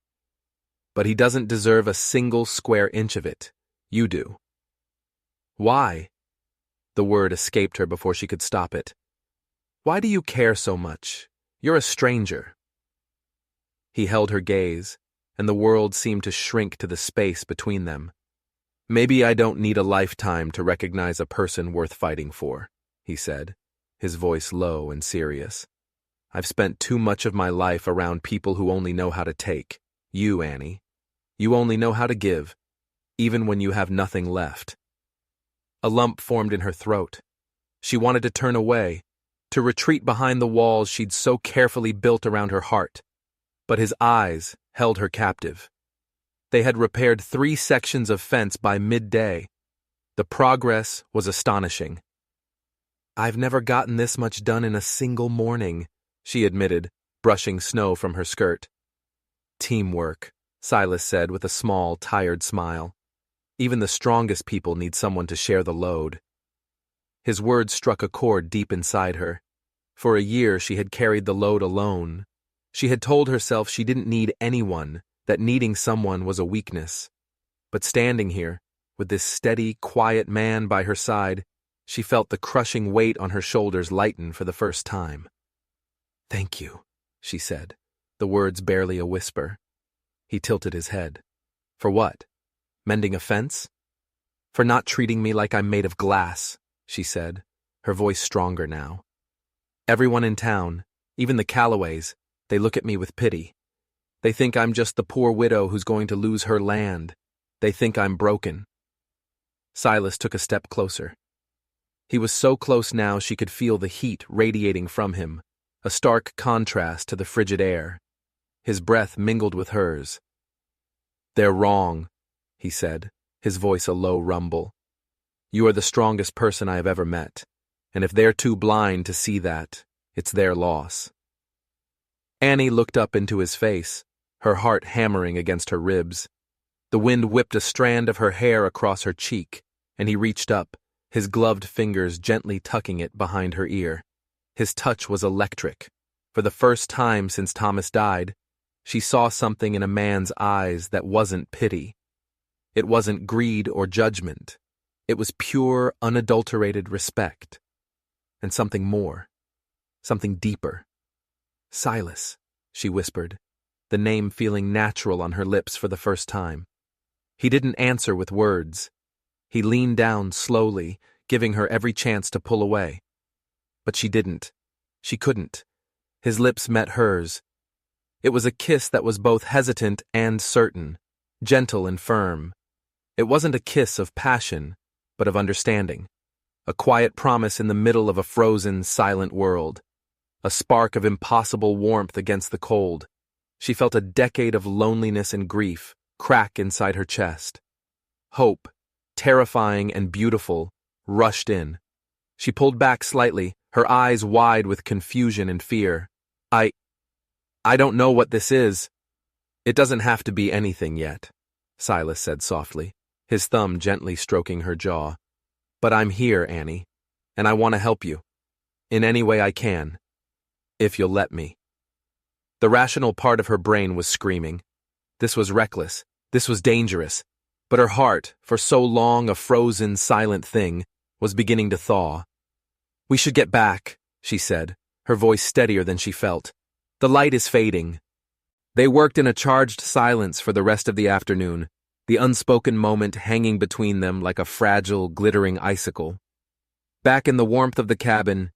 "But he doesn't deserve a single square inch of it. You do." "Why?" The word escaped her before she could stop it. "Why do you care so much? You're a stranger." He held her gaze, and the world seemed to shrink to the space between them. "Maybe I don't need a lifetime to recognize a person worth fighting for," he said, his voice low and serious. "I've spent too much of my life around people who only know how to take. You, Annie. You only know how to give, even when you have nothing left." A lump formed in her throat. She wanted to turn away, to retreat behind the walls she'd so carefully built around her heart. But his eyes held her captive. They had repaired 3 sections of fence by midday. The progress was astonishing. "I've never gotten this much done in a single morning," she admitted, brushing snow from her skirt. "Teamwork," Silas said with a small, tired smile. "Even the strongest people need someone to share the load." His words struck a chord deep inside her. For a year she had carried the load alone. She had told herself she didn't need anyone, that needing someone was a weakness. But standing here, with this steady, quiet man by her side, she felt the crushing weight on her shoulders lighten for the first time. "Thank you," she said, the words barely a whisper. He tilted his head. "For what? Mending a fence?" "For not treating me like I'm made of glass," she said, her voice stronger now. "Everyone in town, even the Callaways, they look at me with pity. They think I'm just the poor widow who's going to lose her land. They think I'm broken." Silas took a step closer. He was so close now she could feel the heat radiating from him, a stark contrast to the frigid air. His breath mingled with hers. "They're wrong," he said, his voice a low rumble. "You are the strongest person I have ever met, and if they're too blind to see that, it's their loss." Annie looked up into his face, her heart hammering against her ribs. The wind whipped a strand of her hair across her cheek, and he reached up, his gloved fingers gently tucking it behind her ear. His touch was electric. For the first time since Thomas died, she saw something in a man's eyes that wasn't pity. It wasn't greed or judgment. It was pure, unadulterated respect. And something more. Something deeper. "Silas," she whispered, the name feeling natural on her lips for the first time. He didn't answer with words. He leaned down slowly, giving her every chance to pull away. But she didn't. She couldn't. His lips met hers. It was a kiss that was both hesitant and certain, gentle and firm. It wasn't a kiss of passion, but of understanding. A quiet promise in the middle of a frozen, silent world. A spark of impossible warmth against the cold. She felt a decade of loneliness and grief crack inside her chest. Hope, terrifying and beautiful, rushed in. She pulled back slightly, her eyes wide with confusion and fear. I don't know what this is." "It doesn't have to be anything yet," Silas said softly, his thumb gently stroking her jaw. "But I'm here, Annie, and I want to help you. In any way I can. If you'll let me." The rational part of her brain was screaming. This was reckless. This was dangerous. But her heart, for so long a frozen, silent thing, was beginning to thaw. "We should get back," she said, her voice steadier than she felt. "The light is fading." They worked in a charged silence for the rest of the afternoon, the unspoken moment hanging between them like a fragile, glittering icicle. Back in the warmth of the cabin,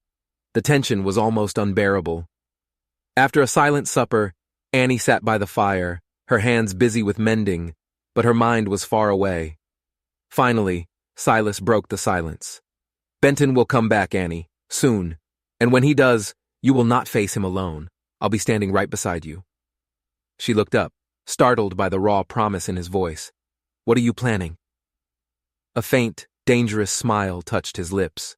the tension was almost unbearable. After a silent supper, Annie sat by the fire, her hands busy with mending, but her mind was far away. Finally, Silas broke the silence. "Benton will come back, Annie, soon, and when he does, you will not face him alone. I'll be standing right beside you." She looked up, startled by the raw promise in his voice. "What are you planning?" A faint, dangerous smile touched his lips.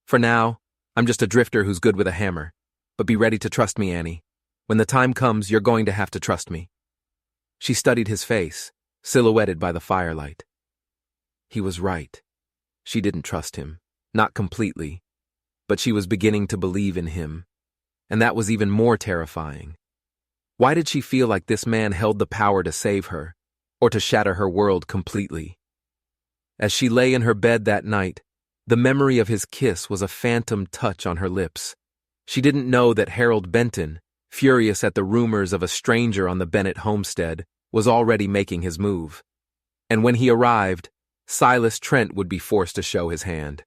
"For now, I'm just a drifter who's good with a hammer. But be ready to trust me, Annie. When the time comes, you're going to have to trust me." She studied his face, silhouetted by the firelight. He was right. She didn't trust him, not completely, but she was beginning to believe in him, and that was even more terrifying. Why did she feel like this man held the power to save her, or to shatter her world completely? As she lay in her bed that night, the memory of his kiss was a phantom touch on her lips. She didn't know that Harold Benton, furious at the rumors of a stranger on the Bennett homestead, was already making his move. And when he arrived, Silas Trent would be forced to show his hand.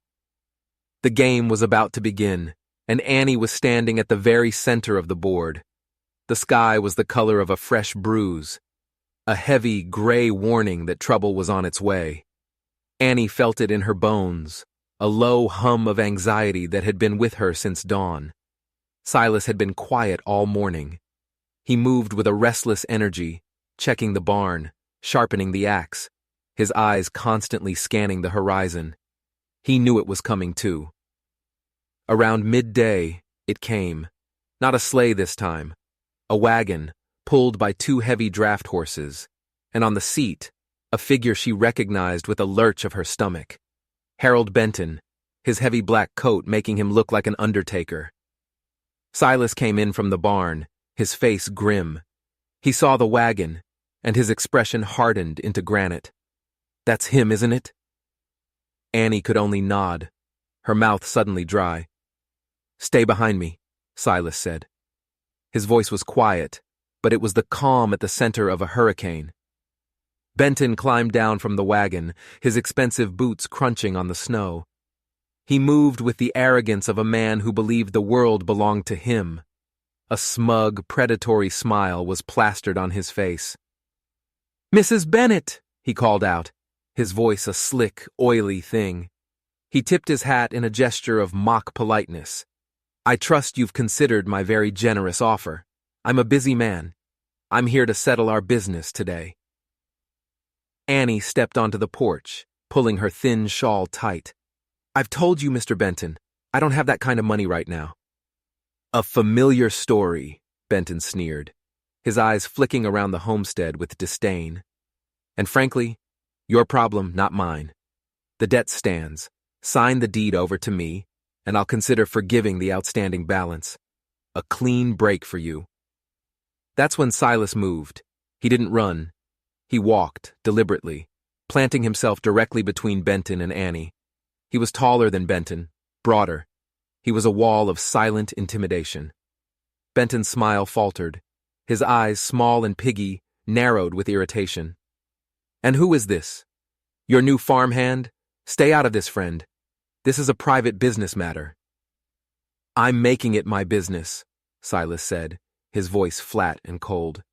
The game was about to begin, and Annie was standing at the very center of the board. The sky was the color of a fresh bruise, a heavy, gray warning that trouble was on its way. Annie felt it in her bones, a low hum of anxiety that had been with her since dawn. Silas had been quiet all morning. He moved with a restless energy, checking the barn, sharpening the axe, his eyes constantly scanning the horizon. He knew it was coming too. Around midday, it came. Not a sleigh this time. A wagon, pulled by two heavy draft horses, and on the seat, a figure she recognized with a lurch of her stomach. Harold Benton, his heavy black coat making him look like an undertaker. Silas came in from the barn, his face grim. He saw the wagon, and his expression hardened into granite. "That's him, isn't it?" Annie could only nod, her mouth suddenly dry. "Stay behind me," Silas said. His voice was quiet, but it was the calm at the center of a hurricane. Benton climbed down from the wagon, his expensive boots crunching on the snow. He moved with the arrogance of a man who believed the world belonged to him. A smug, predatory smile was plastered on his face. "Mrs. Bennett," he called out, his voice a slick, oily thing. He tipped his hat in a gesture of mock politeness. "I trust you've considered my very generous offer. I'm a busy man. I'm here to settle our business today." Annie stepped onto the porch, pulling her thin shawl tight. "I've told you, Mr. Benton, I don't have that kind of money right now." "A familiar story," Benton sneered, his eyes flicking around the homestead with disdain. "And frankly, your problem, not mine. The debt stands. Sign the deed over to me, and I'll consider forgiving the outstanding balance. A clean break for you." That's when Silas moved. He didn't run. He walked, deliberately, planting himself directly between Benton and Annie. He was taller than Benton, broader. He was a wall of silent intimidation. Benton's smile faltered. His eyes, small and piggy, narrowed with irritation. "And who is this? Your new farmhand? Stay out of this, friend. This is a private business matter." "I'm making it my business," Silas said, his voice flat and cold.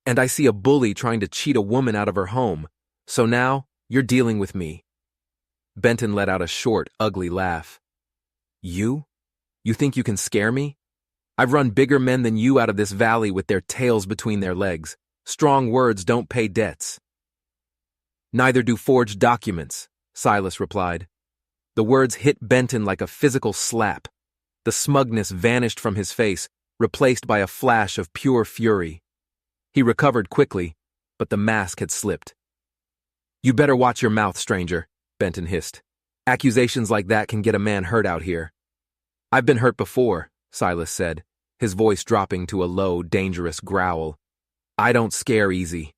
"And I see a bully trying to cheat a woman out of her home, so now you're dealing with me." Benton let out a short, ugly laugh. "You? You think you can scare me? I've run bigger men than you out of this valley with their tails between their legs. Strong words don't pay debts." "Neither do forged documents," Silas replied. The words hit Benton like a physical slap. The smugness vanished from his face, replaced by a flash of pure fury. He recovered quickly, but the mask had slipped. "You better watch your mouth, stranger," Benton hissed. "Accusations like that can get a man hurt out here." "I've been hurt before," Silas said, his voice dropping to a low, dangerous growl. "I don't scare easy."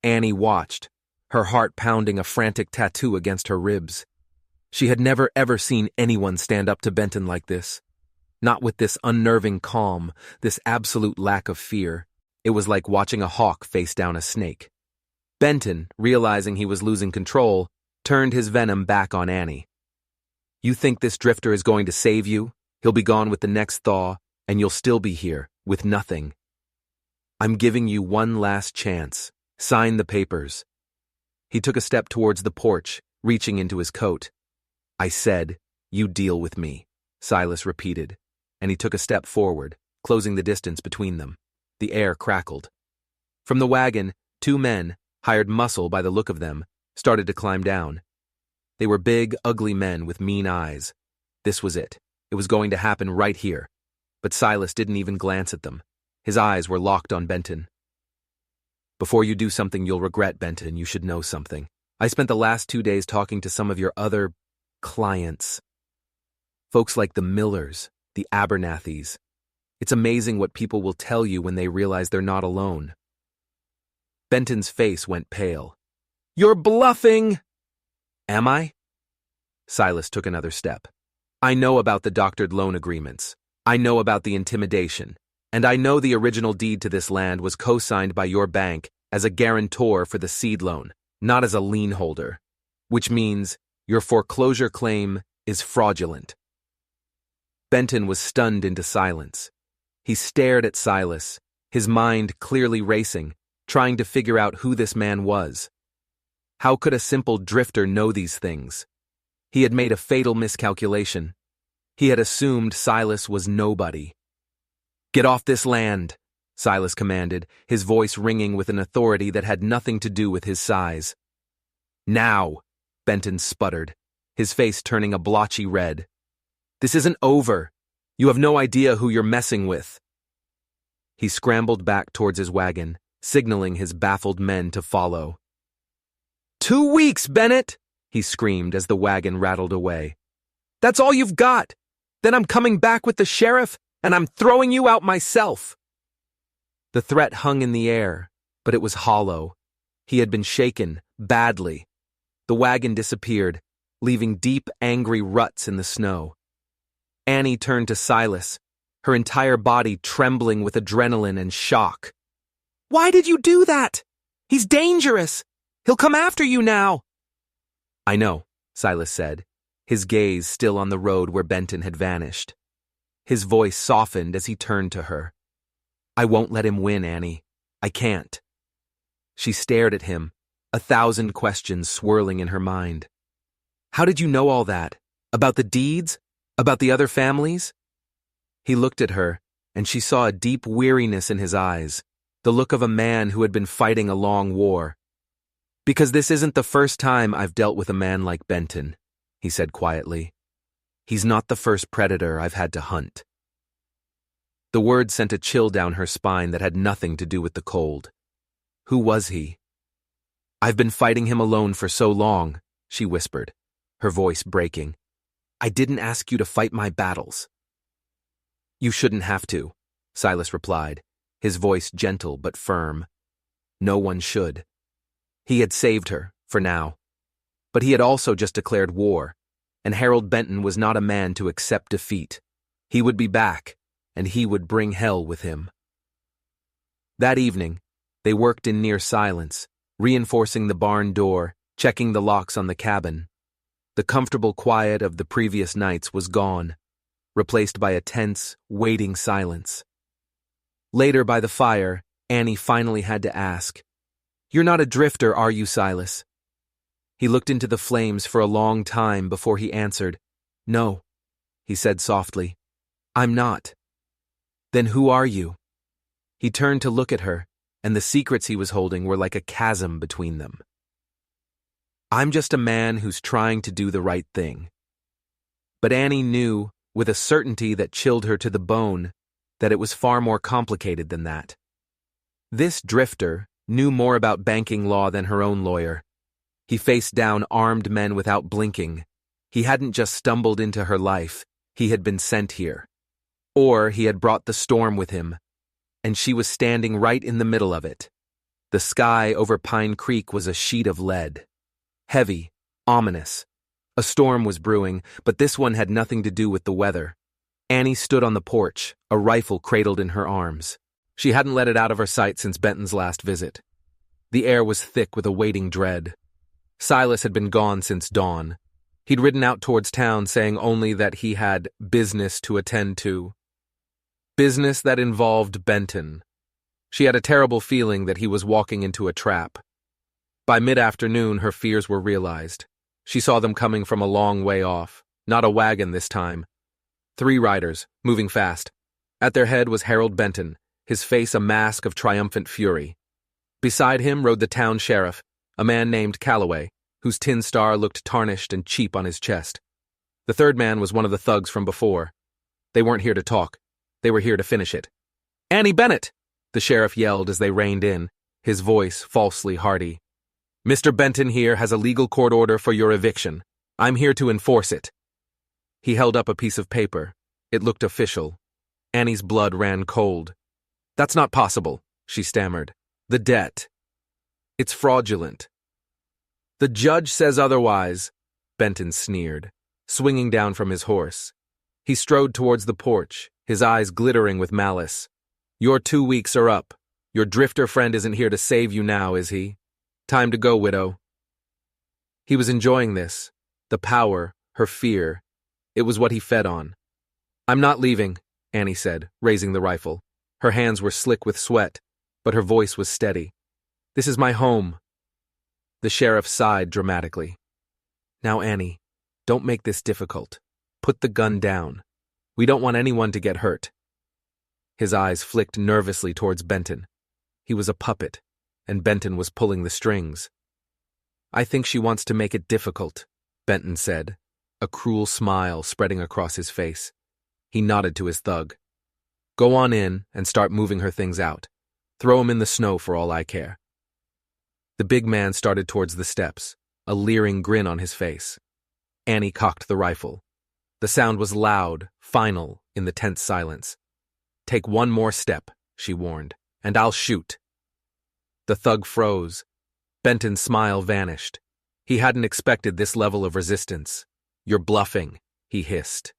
Annie watched, her heart pounding a frantic tattoo against her ribs. She had never ever seen anyone stand up to Benton like this. Not with this unnerving calm, this absolute lack of fear. It was like watching a hawk face down a snake. Benton, realizing he was losing control, turned his venom back on Annie. You think this drifter is going to save you? He'll be gone with the next thaw, and you'll still be here, with nothing. I'm giving you one last chance. Sign the papers. He took a step towards the porch, reaching into his coat. I said, you deal with me, Silas repeated, and he took a step forward, closing the distance between them. The air crackled. From the wagon, two men, hired muscle by the look of them, started to climb down. They were big, ugly men with mean eyes. This was it. It was going to happen right here. But Silas didn't even glance at them. His eyes were locked on Benton. Before you do something you'll regret, Benton, you should know something. I spent the last 2 days talking to some of your other clients. Folks like the Millers, the Abernathys. It's amazing what people will tell you when they realize they're not alone. Benton's face went pale. You're bluffing! Am I? Silas took another step. I know about the doctored loan agreements. I know about the intimidation. And I know the original deed to this land was co-signed by your bank as a guarantor for the seed loan, not as a lien holder. Which means your foreclosure claim is fraudulent. Benton was stunned into silence. He stared at Silas, his mind clearly racing, trying to figure out who this man was. How could a simple drifter know these things? He had made a fatal miscalculation. He had assumed Silas was nobody. Get off this land, Silas commanded, his voice ringing with an authority that had nothing to do with his size. Now, Benton sputtered, his face turning a blotchy red. This isn't over. You have no idea who you're messing with. He scrambled back towards his wagon, signaling his baffled men to follow. 2 weeks, Bennett! He screamed as the wagon rattled away. That's all you've got! Then I'm coming back with the sheriff, and I'm throwing you out myself! The threat hung in the air, but it was hollow. He had been shaken, badly. The wagon disappeared, leaving deep, angry ruts in the snow. Annie turned to Silas, her entire body trembling with adrenaline and shock. Why did you do that? He's dangerous! He'll come after you now! I know, Silas said, his gaze still on the road where Benton had vanished. His voice softened as he turned to her. I won't let him win, Annie. I can't. She stared at him, 1,000 questions swirling in her mind. How did you know all that? About the deeds? About the other families? He looked at her, and she saw a deep weariness in his eyes, the look of a man who had been fighting a long war. Because this isn't the first time I've dealt with a man like Benton, he said quietly. He's not the first predator I've had to hunt. The word sent a chill down her spine that had nothing to do with the cold. Who was he? I've been fighting him alone for so long, she whispered, her voice breaking. I didn't ask you to fight my battles. You shouldn't have to, Silas replied, his voice gentle but firm. No one should. He had saved her, for now. But he had also just declared war, and Harold Benton was not a man to accept defeat. He would be back, and he would bring hell with him. That evening, they worked in near silence, reinforcing the barn door, checking the locks on the cabin. The comfortable quiet of the previous nights was gone, replaced by a tense, waiting silence. Later by the fire, Annie finally had to ask, You're not a drifter, are you, Silas? He looked into the flames for a long time before he answered. No, he said softly. I'm not. Then who are you? He turned to look at her, and the secrets he was holding were like a chasm between them. I'm just a man who's trying to do the right thing. But Annie knew, with a certainty that chilled her to the bone, that it was far more complicated than that. This drifter knew more about banking law than her own lawyer. He faced down armed men without blinking. He hadn't just stumbled into her life, he had been sent here. Or he had brought the storm with him, and she was standing right in the middle of it. The sky over Pine Creek was a sheet of lead. Heavy, ominous. A storm was brewing, but this one had nothing to do with the weather. Annie stood on the porch, a rifle cradled in her arms. She hadn't let it out of her sight since Benton's last visit. The air was thick with a waiting dread. Silas had been gone since dawn. He'd ridden out towards town saying only that he had business to attend to. Business that involved Benton. She had a terrible feeling that he was walking into a trap. By mid-afternoon, her fears were realized. She saw them coming from a long way off, not a wagon this time. 3 riders, moving fast. At their head was Harold Benton, his face a mask of triumphant fury. Beside him rode the town sheriff, a man named Calloway, whose tin star looked tarnished and cheap on his chest. The third man was one of the thugs from before. They weren't here to talk. They were here to finish it. "Annie Bennett!" the sheriff yelled as they reined in, his voice falsely hearty. "Mr. Benton here has a legal court order for your eviction. I'm here to enforce it." He held up a piece of paper. It looked official. Annie's blood ran cold. "That's not possible," she stammered. "The debt. It's fraudulent." "The judge says otherwise," Benton sneered, swinging down from his horse. He strode towards the porch, his eyes glittering with malice. "Your 2 weeks are up. Your drifter friend isn't here to save you now, is he? Time to go, widow." He was enjoying this. The power, her fear. It was what he fed on. "I'm not leaving," Annie said, raising the rifle. Her hands were slick with sweat, but her voice was steady. "This is my home." The sheriff sighed dramatically. "Now, Annie, don't make this difficult. Put the gun down. We don't want anyone to get hurt." His eyes flicked nervously towards Benton. He was a puppet, and Benton was pulling the strings. "I think she wants to make it difficult," Benton said, a cruel smile spreading across his face. He nodded to his thug. "Go on in and start moving her things out. Throw 'em in the snow for all I care." The big man started towards the steps, a leering grin on his face. Annie cocked the rifle. The sound was loud, final, in the tense silence. "Take one more step," she warned, "and I'll shoot." The thug froze. Benton's smile vanished. He hadn't expected this level of resistance. "You're bluffing," he hissed.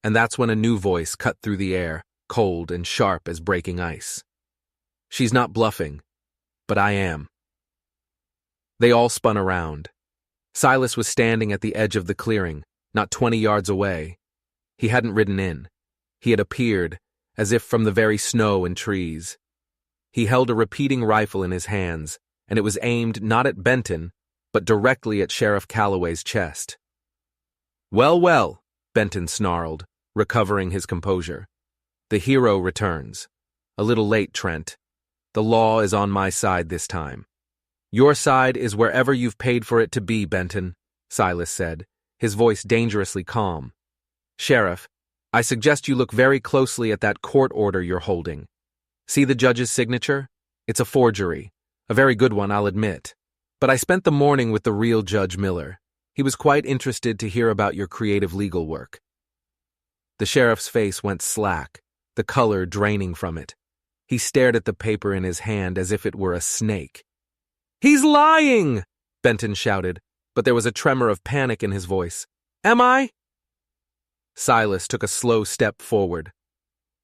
And that's when a new voice cut through the air, cold and sharp as breaking ice. "She's not bluffing, but I am." They all spun around. Silas was standing at the edge of the clearing, not 20 yards away. He hadn't ridden in. He had appeared, as if from the very snow and trees. He held a repeating rifle in his hands, and it was aimed not at Benton, but directly at Sheriff Calloway's chest. "Well, well," Benton snarled, recovering his composure. "The hero returns. A little late, Trent. The law is on my side this time." "Your side is wherever you've paid for it to be, Benton," Silas said, his voice dangerously calm. "Sheriff, I suggest you look very closely at that court order you're holding. See the judge's signature? It's a forgery. A very good one, I'll admit. But I spent the morning with the real Judge Miller. He was quite interested to hear about your creative legal work." The sheriff's face went slack, the color draining from it. He stared at the paper in his hand as if it were a snake. "He's lying!" Benton shouted, but there was a tremor of panic in his voice. "Am I?" Silas took a slow step forward.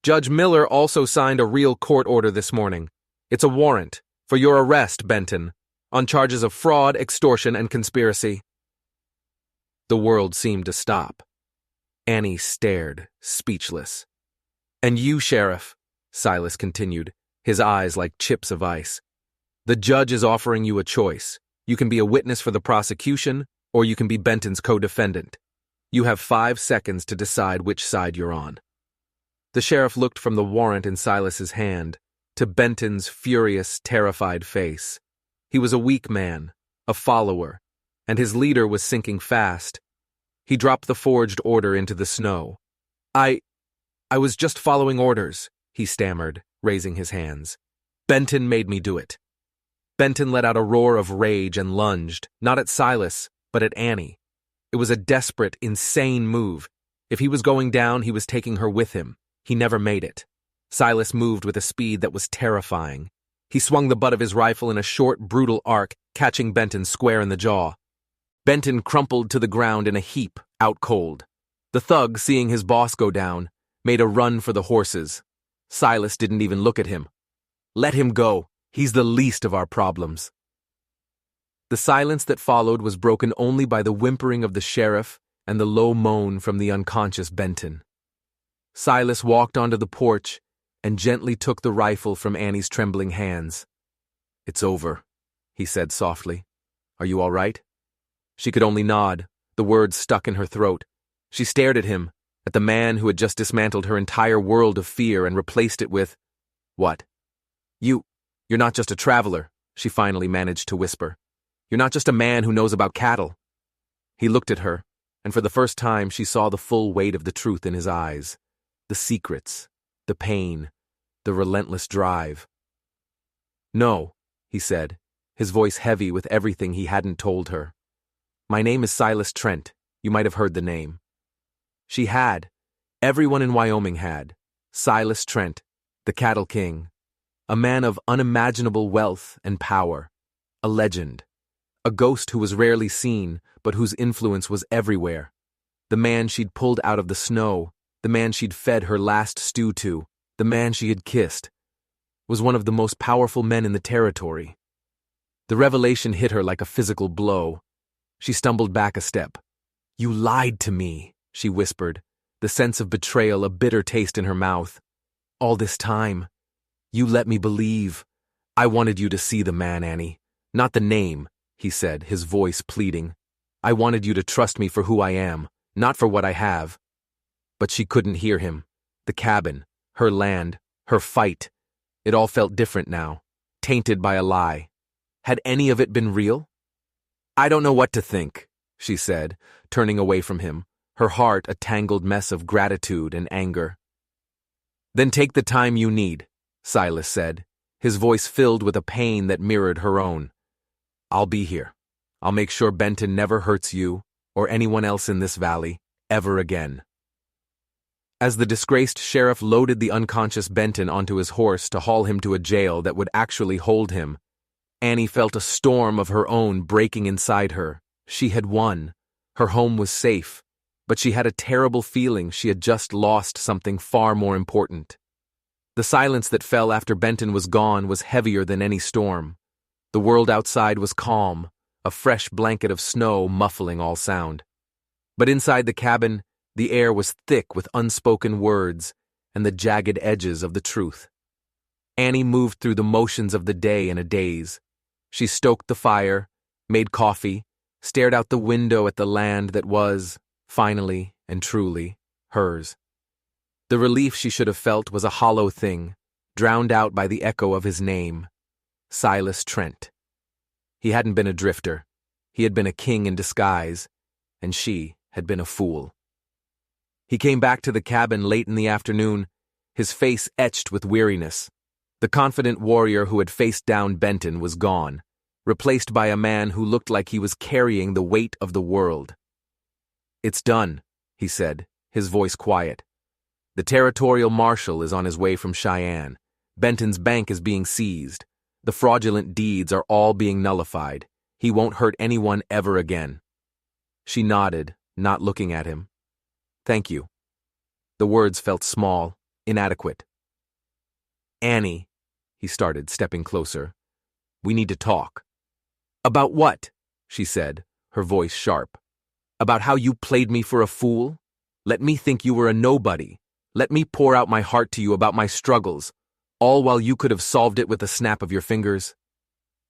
"Judge Miller also signed a real court order this morning. It's a warrant for your arrest, Benton, on charges of fraud, extortion, and conspiracy." The world seemed to stop. Annie stared, speechless. "And you, Sheriff," Silas continued, his eyes like chips of ice. "The judge is offering you a choice. You can be a witness for the prosecution, or you can be Benton's co-defendant. You have 5 seconds to decide which side you're on." The sheriff looked from the warrant in Silas's hand to Benton's furious, terrified face. He was a weak man, a follower, and his leader was sinking fast. He dropped the forged order into the snow. I was just following orders," he stammered, raising his hands. "Benton made me do it." Benton let out a roar of rage and lunged, not at Silas, but at Annie. It was a desperate, insane move. If he was going down, he was taking her with him. He never made it. Silas moved with a speed that was terrifying. He swung the butt of his rifle in a short, brutal arc, catching Benton square in the jaw. Benton crumpled to the ground in a heap, out cold. The thug, seeing his boss go down, made a run for the horses. Silas didn't even look at him. Let him go. He's the least of our problems. The silence that followed was broken only by the whimpering of the sheriff and the low moan from the unconscious Benton. Silas walked onto the porch and gently took the rifle from Annie's trembling hands. "It's over," he said softly. "Are you all right?" She could only nod, the words stuck in her throat. She stared at him, at the man who had just dismantled her entire world of fear and replaced it with, "What? You're not just a traveler," she finally managed to whisper. "You're not just a man who knows about cattle." He looked at her, and for the first time she saw the full weight of the truth in his eyes. The secrets, the pain, the relentless drive. "No," he said, his voice heavy with everything he hadn't told her. "My name is Silas Trent. You might have heard the name." She had. Everyone in Wyoming had. Silas Trent, the cattle king. A man of unimaginable wealth and power. A legend. A ghost who was rarely seen, but whose influence was everywhere. The man she'd pulled out of the snow, the man she'd fed her last stew to, the man she had kissed, was one of the most powerful men in the territory. The revelation hit her like a physical blow. She stumbled back a step. "You lied to me," she whispered, the sense of betrayal a bitter taste in her mouth. "All this time. You let me believe. I wanted you to see the man, Annie. Not the name," he said, his voice pleading. "I wanted you to trust me for who I am, not for what I have." But she couldn't hear him. The cabin, her land, her fight. It all felt different now, tainted by a lie. Had any of it been real? "I don't know what to think," she said, turning away from him, her heart a tangled mess of gratitude and anger. "Then take the time you need," Silas said, his voice filled with a pain that mirrored her own. "I'll be here. I'll make sure Benton never hurts you or anyone else in this valley ever again." As the disgraced sheriff loaded the unconscious Benton onto his horse to haul him to a jail that would actually hold him, Annie felt a storm of her own breaking inside her. She had won. Her home was safe, but she had a terrible feeling she had just lost something far more important. The silence that fell after Benton was gone was heavier than any storm. The world outside was calm, a fresh blanket of snow muffling all sound. But inside the cabin, the air was thick with unspoken words and the jagged edges of the truth. Annie moved through the motions of the day in a daze. She stoked the fire, made coffee, stared out the window at the land that was, finally and truly, hers. The relief she should have felt was a hollow thing, drowned out by the echo of his name, Silas Trent. He hadn't been a drifter. He had been a king in disguise, and she had been a fool. He came back to the cabin late in the afternoon, his face etched with weariness. The confident warrior who had faced down Benton was gone, replaced by a man who looked like he was carrying the weight of the world. "It's done," he said, his voice quiet. "The territorial marshal is on his way from Cheyenne. Benton's bank is being seized. The fraudulent deeds are all being nullified. He won't hurt anyone ever again." She nodded, not looking at him. "Thank you." The words felt small, inadequate. "Annie," he started, stepping closer. "We need to talk." "About what?" she said, her voice sharp. "About how you played me for a fool? Let me think you were a nobody. Let me pour out my heart to you about my struggles, all while you could have solved it with a snap of your fingers."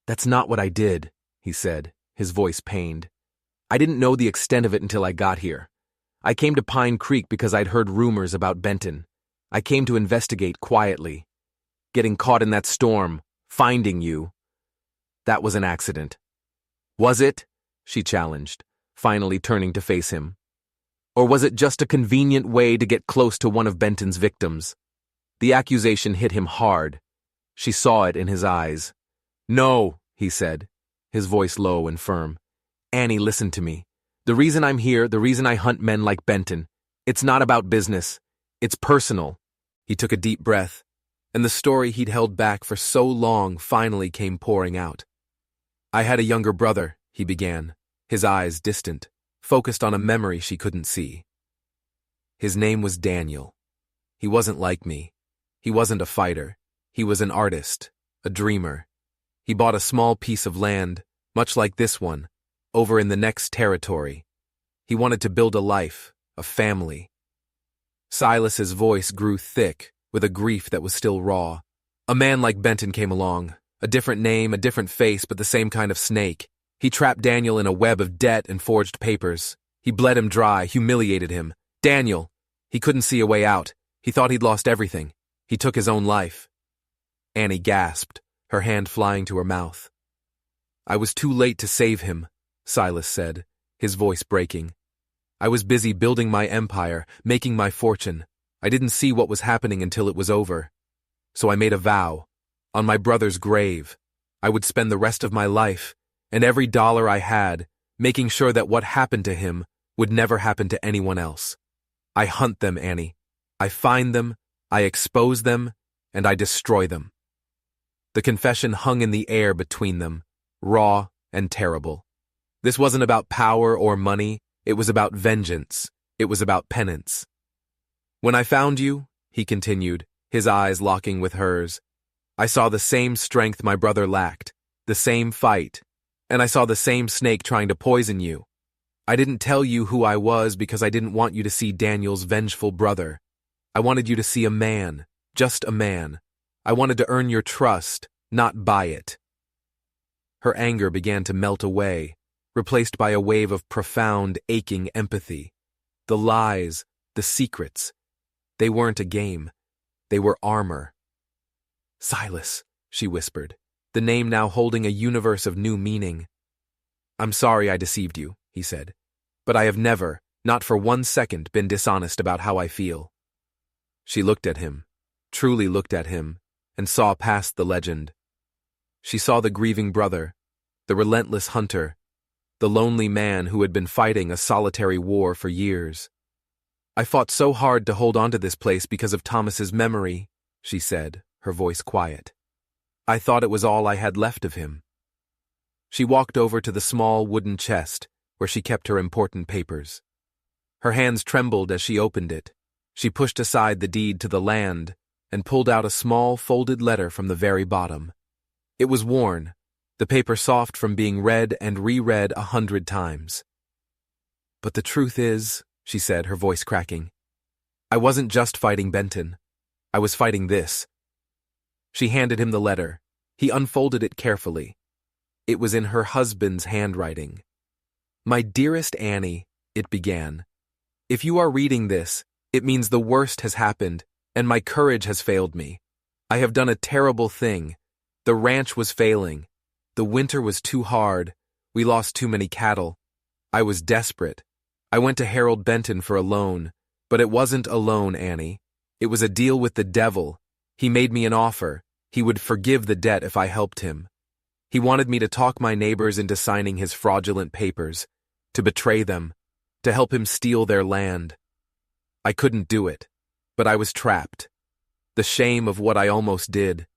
"That's not what I did," he said, his voice pained. "I didn't know the extent of it until I got here. I came to Pine Creek because I'd heard rumors about Benton. I came to investigate quietly. Getting caught in that storm, finding you. That was an accident." "Was it?" she challenged, finally turning to face him. "Or was it just a convenient way to get close to one of Benton's victims?" The accusation hit him hard. She saw it in his eyes. "No," he said, his voice low and firm. "Annie, listen to me. The reason I'm here, the reason I hunt men like Benton, it's not about business. It's personal." He took a deep breath, and the story he'd held back for so long finally came pouring out. "I had a younger brother," he began, his eyes distant, focused on a memory she couldn't see. "His name was Daniel. He wasn't like me. He wasn't a fighter. He was an artist, a dreamer. He bought a small piece of land, much like this one, over in the next territory. He wanted to build a life, a family. Silas's voice grew thick, with a grief that was still raw. A man like Benton came along, a different name, a different face, but the same kind of snake. He trapped Daniel in a web of debt and forged papers. He bled him dry, humiliated him. Daniel! He couldn't see a way out. He thought he'd lost everything. He took his own life. Annie gasped, her hand flying to her mouth. "I was too late to save him," Silas said, his voice breaking. "I was busy building my empire, making my fortune. I didn't see what was happening until it was over. So I made a vow. On my brother's grave, I would spend the rest of my life, and every dollar I had, making sure that what happened to him would never happen to anyone else. I hunt them, Annie. I find them, I expose them, and I destroy them." The confession hung in the air between them, raw and terrible. This wasn't about power or money, it was about vengeance, it was about penance. "When I found you," he continued, his eyes locking with hers, "I saw the same strength my brother lacked, the same fight, and I saw the same snake trying to poison you. I didn't tell you who I was because I didn't want you to see Daniel's vengeful brother. I wanted you to see a man, just a man. I wanted to earn your trust, not buy it." Her anger began to melt away, replaced by a wave of profound, aching empathy. The lies, the secrets, they weren't a game. They were armor. "Silas," she whispered, the name now holding a universe of new meaning. "I'm sorry I deceived you," he said, "but I have never, not for 1 second, been dishonest about how I feel." She looked at him, truly looked at him, and saw past the legend. She saw the grieving brother, the relentless hunter, the lonely man who had been fighting a solitary war for years. "I fought so hard to hold on to this place because of Thomas's memory," she said, her voice quiet. "I thought it was all I had left of him." She walked over to the small wooden chest where she kept her important papers. Her hands trembled as she opened it. She pushed aside the deed to the land and pulled out a small folded letter from the very bottom. It was worn, the paper soft from being read and reread 100 times. "But the truth is," she said, her voice cracking, "I wasn't just fighting Benton. I was fighting this." She handed him the letter. He unfolded it carefully. It was in her husband's handwriting. "My dearest Annie," it began, "if you are reading this, it means the worst has happened, and my courage has failed me. I have done a terrible thing. The ranch was failing. The winter was too hard. We lost too many cattle. I was desperate. I went to Harold Benton for a loan, but it wasn't a loan, Annie. It was a deal with the devil. He made me an offer. He would forgive the debt if I helped him. He wanted me to talk my neighbors into signing his fraudulent papers, to betray them, to help him steal their land. I couldn't do it, but I was trapped. The shame of what I almost did.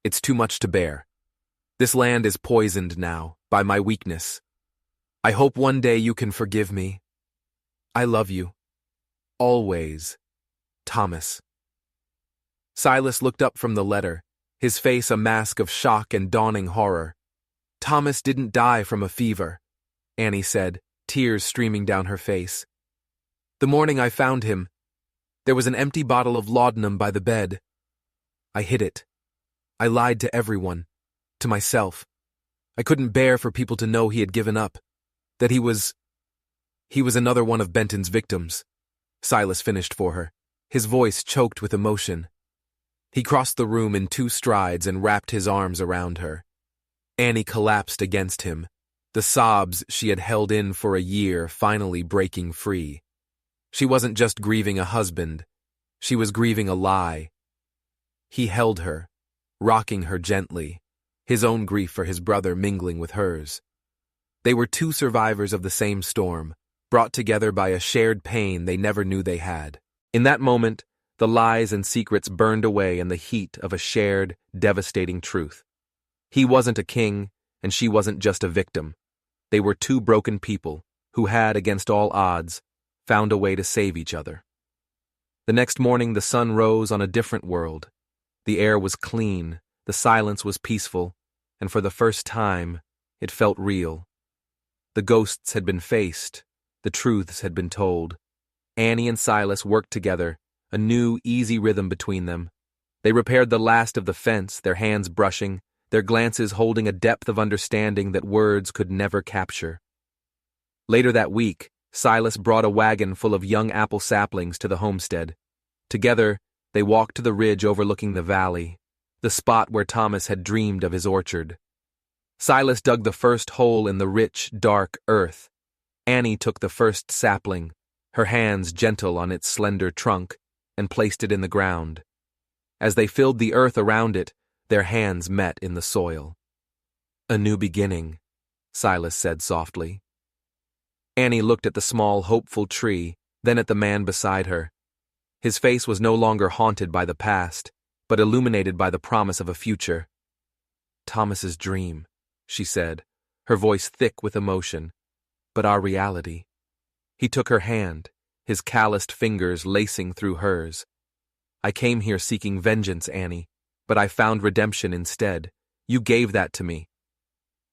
It's too much to bear. This land is poisoned now by my weakness. I hope one day you can forgive me. I love you. Always. Thomas." Silas looked up from the letter, his face a mask of shock and dawning horror. "Thomas didn't die from a fever," Annie said, tears streaming down her face. "The morning I found him, there was an empty bottle of laudanum by the bed. I hid it. I lied to everyone, to myself. I couldn't bear for people to know he had given up, that he was another one of Benton's victims." Silas finished for her, his voice choked with emotion. He crossed the room in 2 strides and wrapped his arms around her. Annie collapsed against him, the sobs she had held in for a year finally breaking free. She wasn't just grieving a husband, she was grieving a lie. He held her, rocking her gently, his own grief for his brother mingling with hers. They were 2 survivors of the same storm, brought together by a shared pain they never knew they had. In that moment, the lies and secrets burned away in the heat of a shared, devastating truth. He wasn't a king, and she wasn't just a victim. They were 2 broken people who had, against all odds, found a way to save each other. The next morning the sun rose on a different world. The air was clean, The silence was peaceful, and for the first time, it felt real. The ghosts had been faced, the truths had been told. Annie and Silas worked together, a new, easy rhythm between them. They repaired the last of the fence, their hands brushing, their glances holding a depth of understanding that words could never capture. Later that week, Silas brought a wagon full of young apple saplings to the homestead. Together, they walked to the ridge overlooking the valley, the spot where Thomas had dreamed of his orchard. Silas dug the first hole in the rich, dark earth. Annie took the first sapling, her hands gentle on its slender trunk, and placed it in the ground. As they filled the earth around it, their hands met in the soil. "A new beginning," Silas said softly. Annie looked at the small, hopeful tree, then at the man beside her. His face was no longer haunted by the past, but illuminated by the promise of a future. "Thomas's dream," she said, her voice thick with emotion, "but our reality." He took her hand, his calloused fingers lacing through hers. "I came here seeking vengeance, Annie, but I found redemption instead. You gave that to me."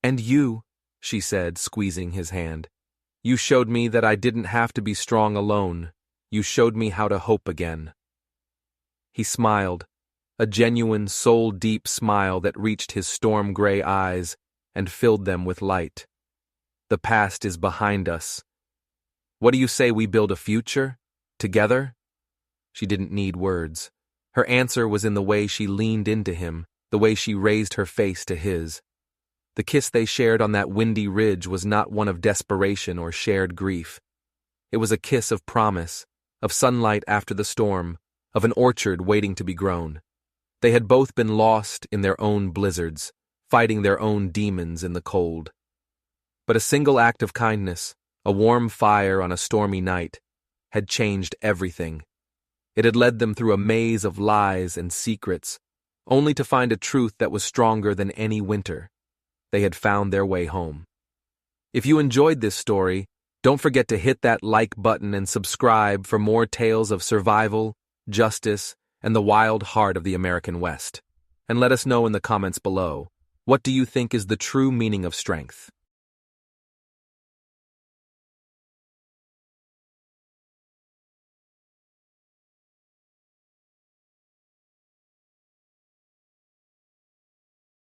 "And you," she said, squeezing his hand. "You showed me that I didn't have to be strong alone. You showed me how to hope again." He smiled, a genuine, soul-deep smile that reached his storm-gray eyes and filled them with light. "The past is behind us. What do you say we build a future? Together?" She didn't need words. Her answer was in the way she leaned into him, the way she raised her face to his. The kiss they shared on that windy ridge was not one of desperation or shared grief. It was a kiss of promise, of sunlight after the storm, of an orchard waiting to be grown. They had both been lost in their own blizzards, fighting their own demons in the cold. But a single act of kindness, a warm fire on a stormy night, had changed everything. It had led them through a maze of lies and secrets, only to find a truth that was stronger than any winter. They had found their way home. If you enjoyed this story, don't forget to hit that like button and subscribe for more tales of survival, justice, and the wild heart of the American West. And let us know in the comments below, what do you think is the true meaning of strength?